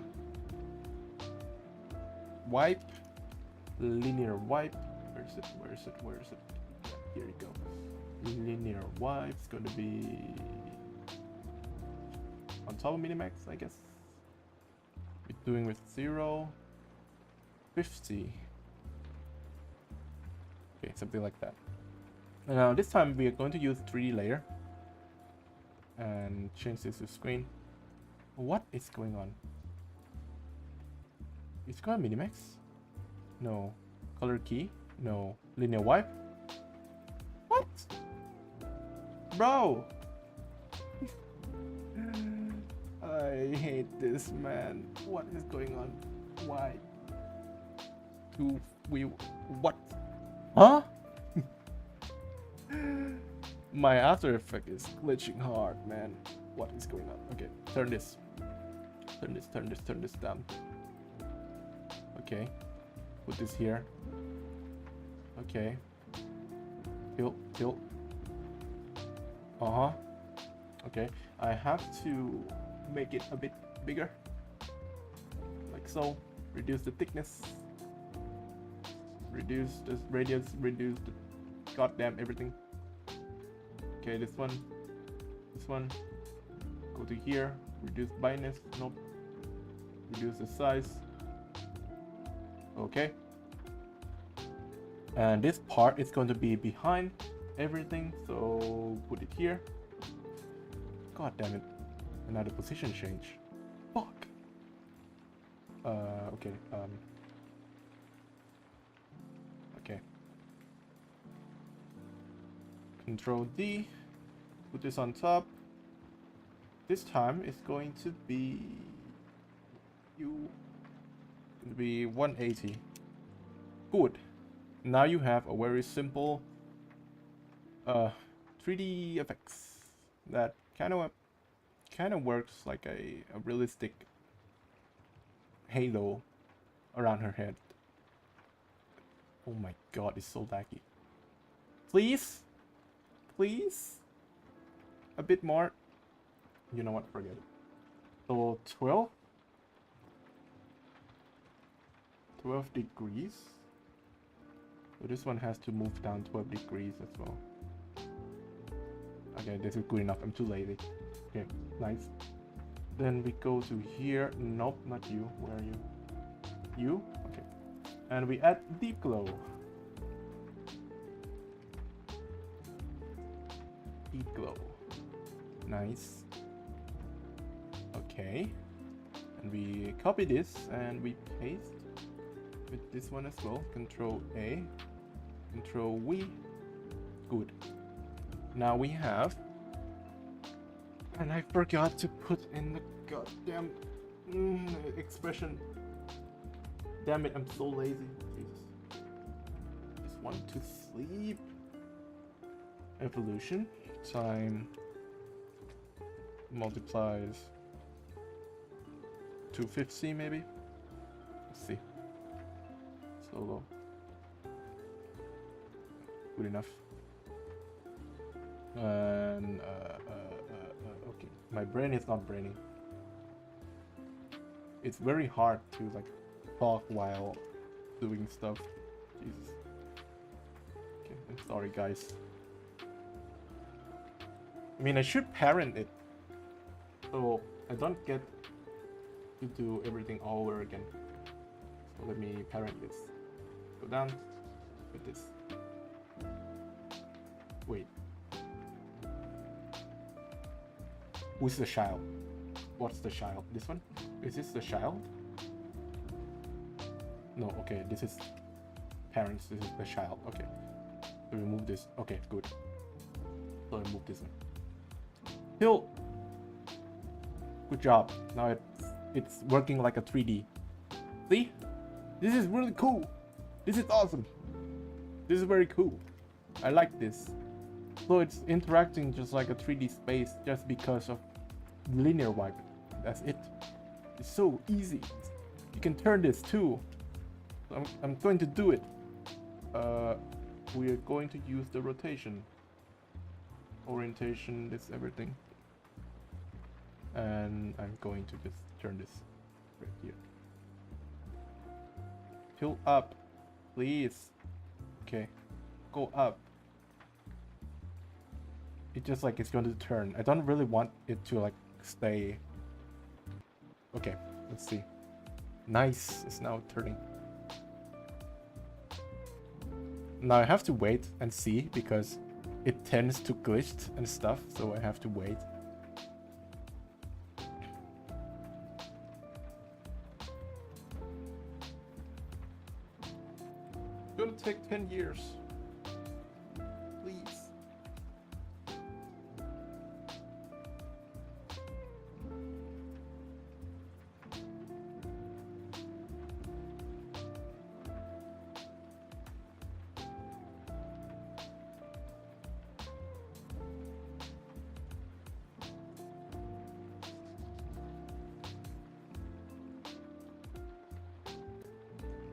wipe, linear wipe. Where is it? Where is it? Where is it? Here you go. Linear wipe. It's going to be on top of Minimax, I guess. We're doing with 0, 50. Okay, something like that. And now this time we are going to use 3D layer and change this to screen. What is going on? It's called Minimax? No. Color key? No. Linear wipe? What? Bro! I hate this, man. What is going on? Why? What? Huh? My After Effects is glitching hard, man. What is going on? Okay, turn this down. Okay, put this here. Okay, tilt. Okay, I have to make it a bit bigger, like so. Reduce the thickness, reduce the radius, reduce the goddamn everything. Okay, this one, go to here, reduce brightness, nope, reduce the size. Okay, and this part is going to be behind everything, so put it here. God damn it, another position change. Fuck. Okay, okay. Control D, put this on top. This time it's going to be 180. Good. Now you have a very simple 3D effects that kind of works like a realistic halo around her head. Oh my god, it's so laggy. Please, a bit more. You know what? Forget it. So 12 degrees. So this one has to move down 12 degrees as well. Okay, this is good enough. I'm too lazy. Okay, nice. Then we go to here. Nope, not you. Where are you? You? Okay. And we add deep glow. Deep glow. Nice. Okay. And we copy this and we paste with this one as well. Control A. Control V. Good. Now we have, and I forgot to put in the goddamn expression. Damn it, I'm so lazy. Jesus. Just want to sleep. Evolution time multiplies 250 maybe. Let's see. So low. Good enough. And okay, my brain is not braining. It's very hard to like talk while doing stuff. Jesus. Okay, I'm sorry guys. I mean, I should parent it so I don't get to do everything all over again. So let me parent this. Go down with this. Wait. Who's the child? What's the child? This one? Is this the child? No, okay, this is parents, this is the child. Okay. So remove this. Okay, good. So remove this one. Still. Good job. Now it's working like a 3D. See? This is really cool. This is awesome. This is very cool. I like this. So it's interacting just like a 3D space just because of linear wipe. That's it. It's so easy. You can turn this too. So I'm going to do it. We are going to use the rotation, orientation, this everything, and I'm going to just turn this right here. Tilt up, please. Okay, go up. It's just like it's going to turn. I don't really want it to like stay. Okay, let's see. Nice, it's now turning. Now I have to wait and see because it tends to glitch and stuff, so I have to wait. It's gonna take 10 years. Please.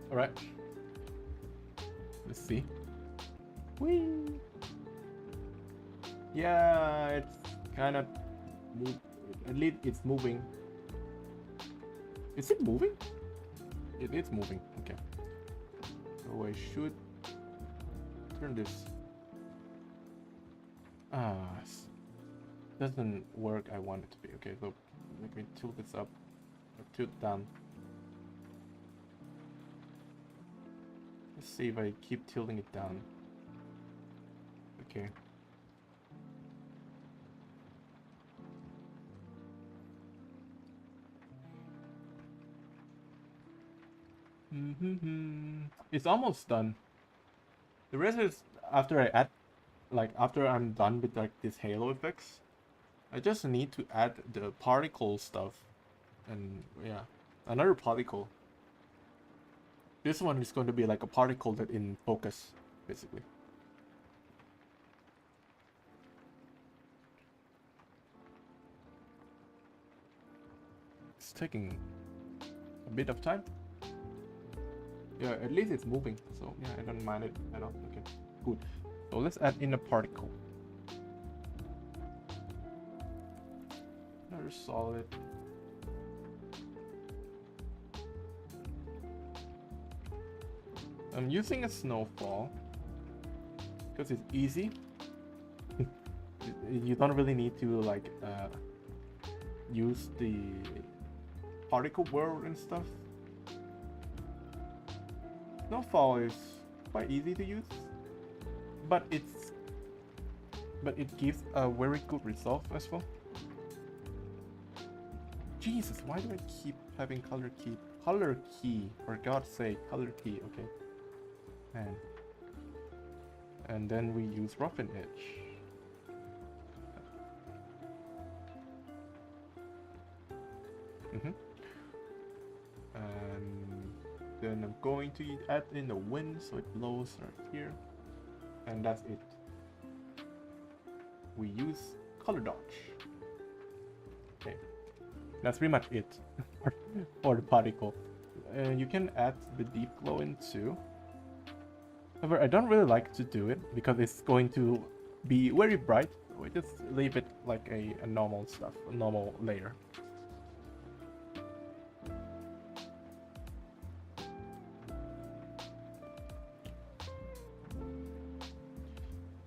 Alright. Let's see. Whee! Yeah, it's kind of at least it's moving. Is it moving? It is moving. Okay. So I should turn this. Doesn't work. I want it to be. Okay, so let me tilt this up or tilt down. Let's see if I keep tilting it down. Okay. It's almost done. The rest is after I add, like after I'm done with like this halo effects, I just need to add the particle stuff, and yeah, another particle. This one is going to be like a particle that in focus, basically. It's taking a bit of time. Yeah, at least it's moving, so yeah, I don't mind it at all. Okay, good. So let's add in a particle. Another solid. I'm using a snowfall because it's easy. You don't really need to like use the particle world and stuff. Snowfall is quite easy to use, but it gives a very good result as well. Jesus, why do I keep having color key? Color key, for God's sake, color key. Okay, and then we use roughen edge. And then I'm going to add in the wind so it blows right here, and that's it. We use color dodge. Okay, that's pretty much it for the particle. You can add the deep glow in too. However, I don't really like to do it because it's going to be very bright. So we just leave it like a normal stuff, a normal layer.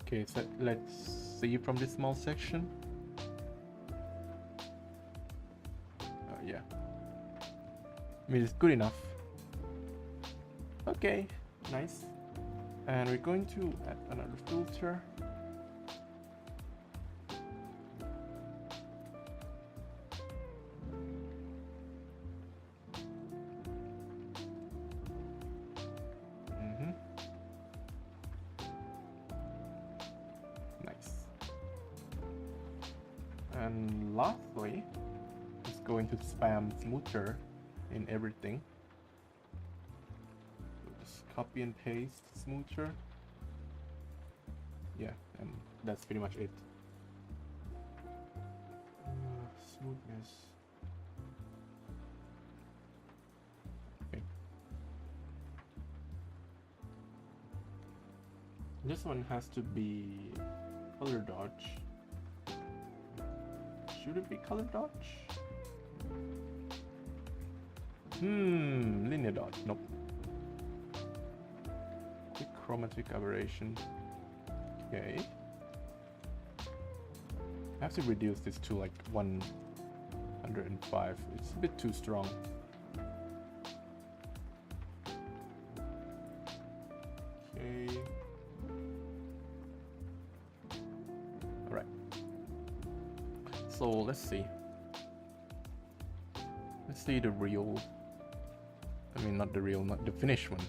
Okay, so let's see from this small section. Yeah. I mean, it's good enough. Okay, nice. And we're going to add another filter. Nice. And lastly, it's going to spam smoother in everything. Copy and paste smoother. Yeah, and that's pretty much it. Smoothness. Okay. This one has to be color dodge. Should it be color dodge? Linear dodge. Nope. Chromatic aberration. Okay. I have to reduce this to like 105. It's a bit too strong. Okay. Alright. So let's see. Let's see the real. I mean, not the real, not the finished one.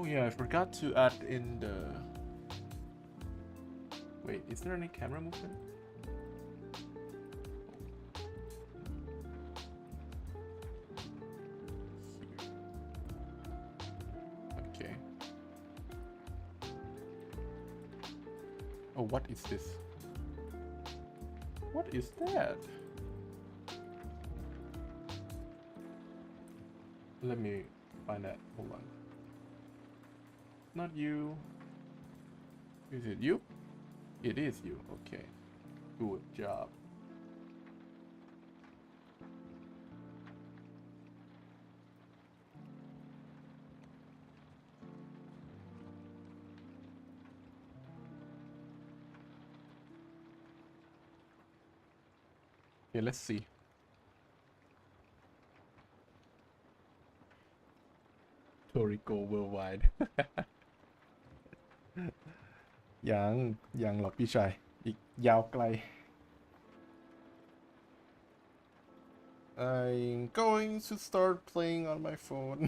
Oh yeah, I forgot to add in the... Wait, is there any camera movement? Okay. Oh, what is this? What is that? Let me find that. Hold on. Not you. Is it you? It is you. Okay. Good job. Okay, let's see. Torico worldwide. ยังหรอกพี่ชายอีกยาวไกล I'm going to start playing on my phone.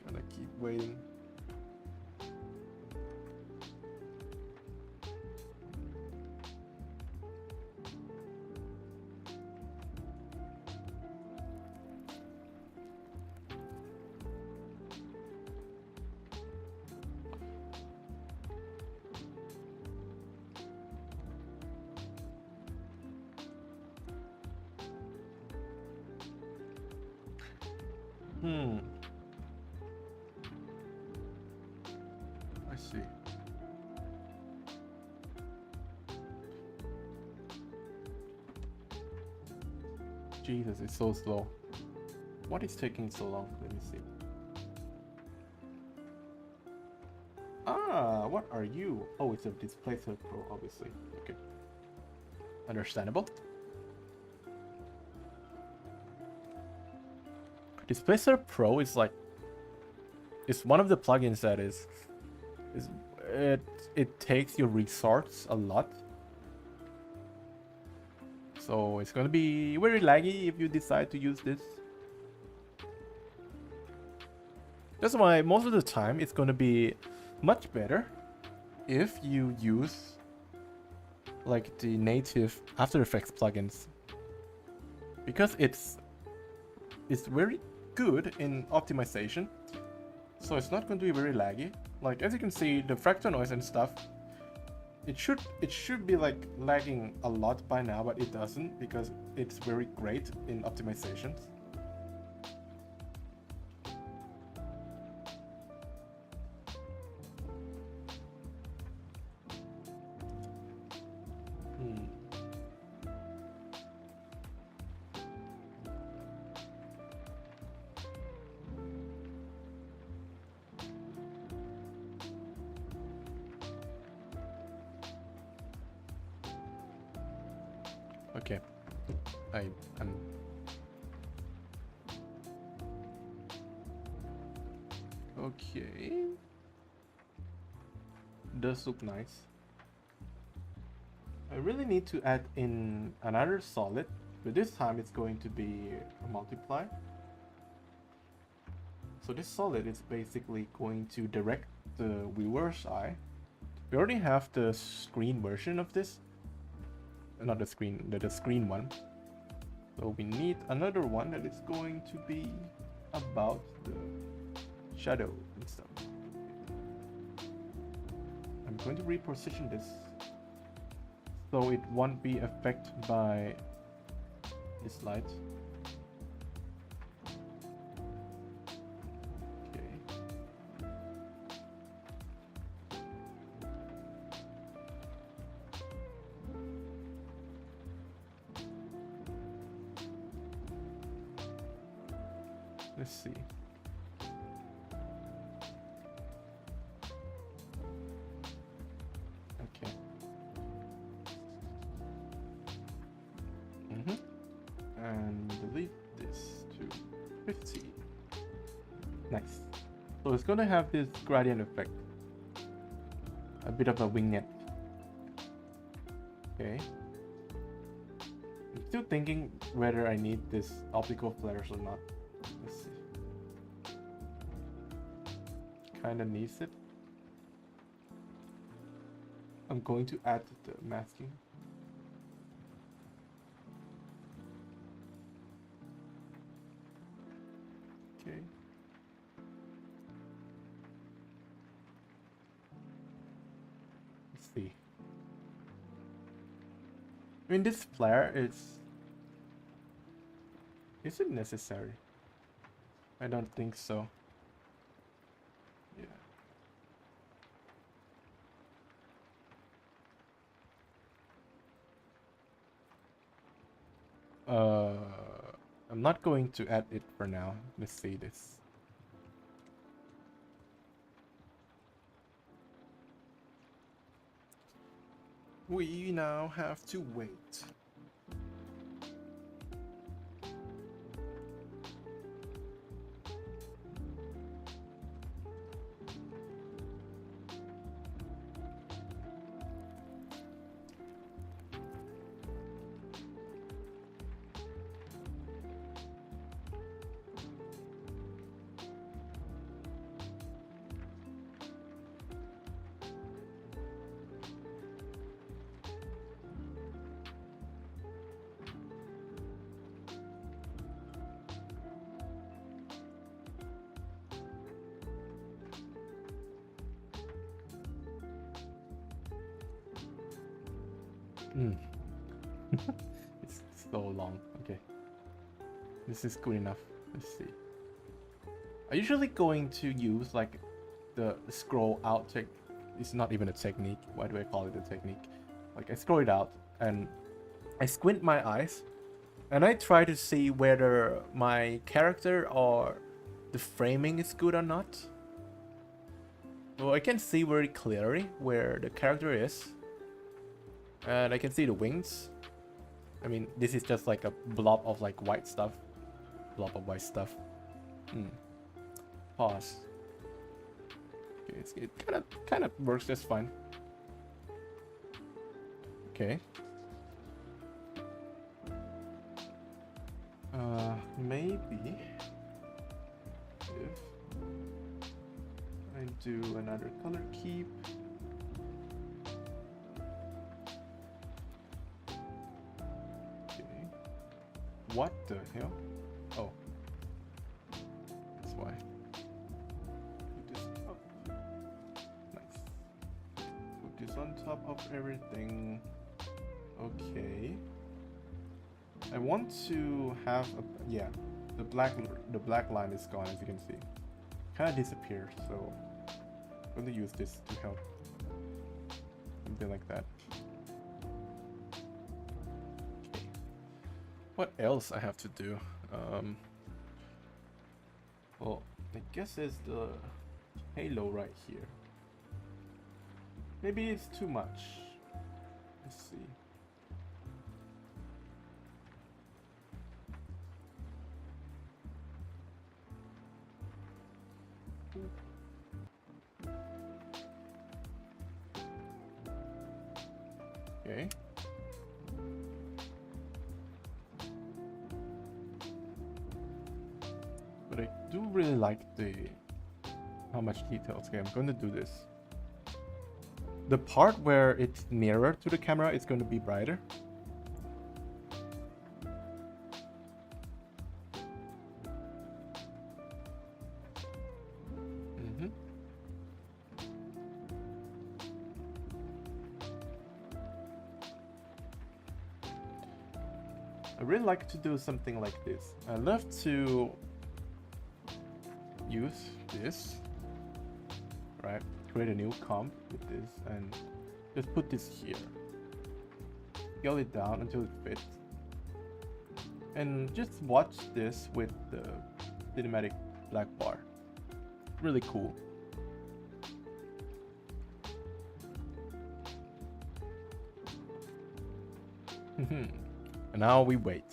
Gonna keep waiting. I see. Jesus, it's so slow. What is taking so long? Let me see. Ah, what are you? Oh, it's a Displacer Pro, obviously. Okay. Understandable. Displacer Pro is like, it's one of the plugins that it takes your resource a lot. So it's gonna be very laggy if you decide to use this. That's why most of the time it's gonna be much better if you use like the native After Effects plugins, because it's very good in optimization, so it's not going to be very laggy. Like as you can see, the fractal noise and stuff, it should be like lagging a lot by now, but it doesn't, because it's very great in optimizations. Okay, I'm okay. Does look nice. I really need to add in another solid, but this time it's going to be a multiply. So this solid is basically going to direct the viewer's eye. We already have the screen version of this. Not the screen, the screen one. So we need another one that is going to be about the shadow and stuff. I'm going to reposition this so it won't be affected by this light. Let's see. Okay. And delete this to 50. Nice. So it's gonna have this gradient effect. A bit of a vignette. Okay. I'm still thinking whether I need this optical flares or not. Let's see. Kinda needs it. I'm going to add the masking. Okay. Let's see. I mean, this flare is it necessary? I don't think so. Yeah. I'm not going to add it for now. Let's see this. We now have to wait. It's so long. Okay. This is good enough. Let's see. I'm usually going to use like the scroll out technique. It's not even a technique. Why do I call it a technique? Like I scroll it out and I squint my eyes And I try to see whether my character or the framing is good or not. So I can see very clearly where the character is. And I can see the wings. I mean, this is just like a blob of like white stuff. Blob of white stuff. Pause. Okay, it kind of works just fine. Okay. Maybe if I do another color keep. Okay. What the hell? Oh. That's why. Put this up. Nice. Put this on top of everything. Okay. I want to have a, yeah, the black line is gone, as you can see. Kind of disappeared, so I'm going to use this to help. Something like that. Okay. What else I have to do? Well, I guess it's the halo right here. Maybe it's too much. Let's see. Okay. But I do really like how much details. Okay, I'm going to do this. The part where it's nearer to the camera is going to be brighter. I really like to do something like this. I love to use this, right? Create a new comp with this and just put this here. Scale it down until it fits. And just watch this with the cinematic black bar. Really cool. And now we wait.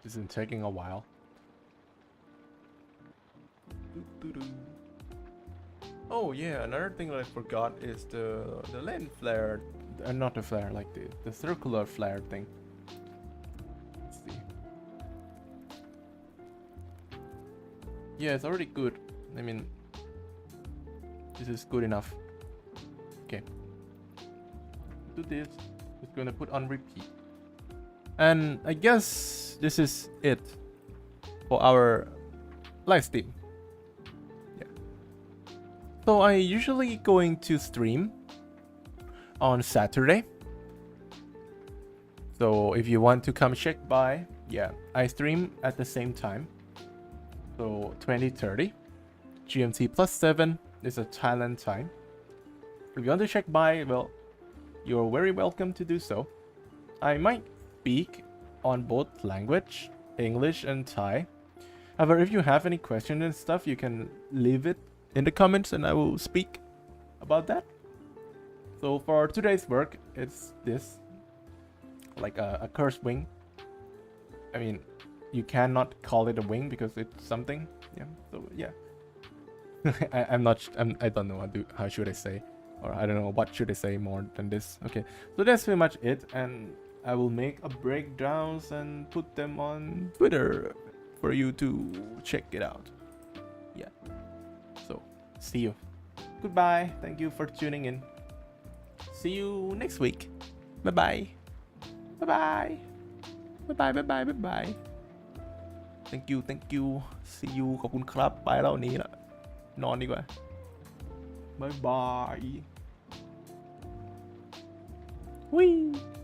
This is taking a while. Oh yeah, another thing that I forgot is the lens flare, not the flare, like the circular flare thing. Let's see. Yeah, it's already good. I mean, this is good enough. Okay. Do this. Just gonna put on repeat. And I guess this is it for our live stream. Yeah. So I usually going to stream on Saturday. So if you want to come check by, yeah, I stream at the same time. So 20:30 GMT +7 is a Thailand time. If you want to check by, well, you're very welcome to do so. I might speak on both language, English and Thai. However, if you have any questions and stuff, you can leave it in the comments and I will speak about that. So for today's work, it's this, like a cursed wing. I mean, you cannot call it a wing because it's something. Yeah. So yeah, I don't know how should I say. or I don't know what should I say more than this. Okay, so that's pretty much it, and I will make a breakdowns and put them on Twitter for you to check it out. Yeah, so see you. Goodbye. Thank you for tuning in. See you next week. Bye bye. Bye bye. Bye bye. Bye bye. Bye bye. Thank you. Thank you. See you. ขอบคุณครับไปแล้วนี้ละนอนดีกว่า Bye bye. Whee.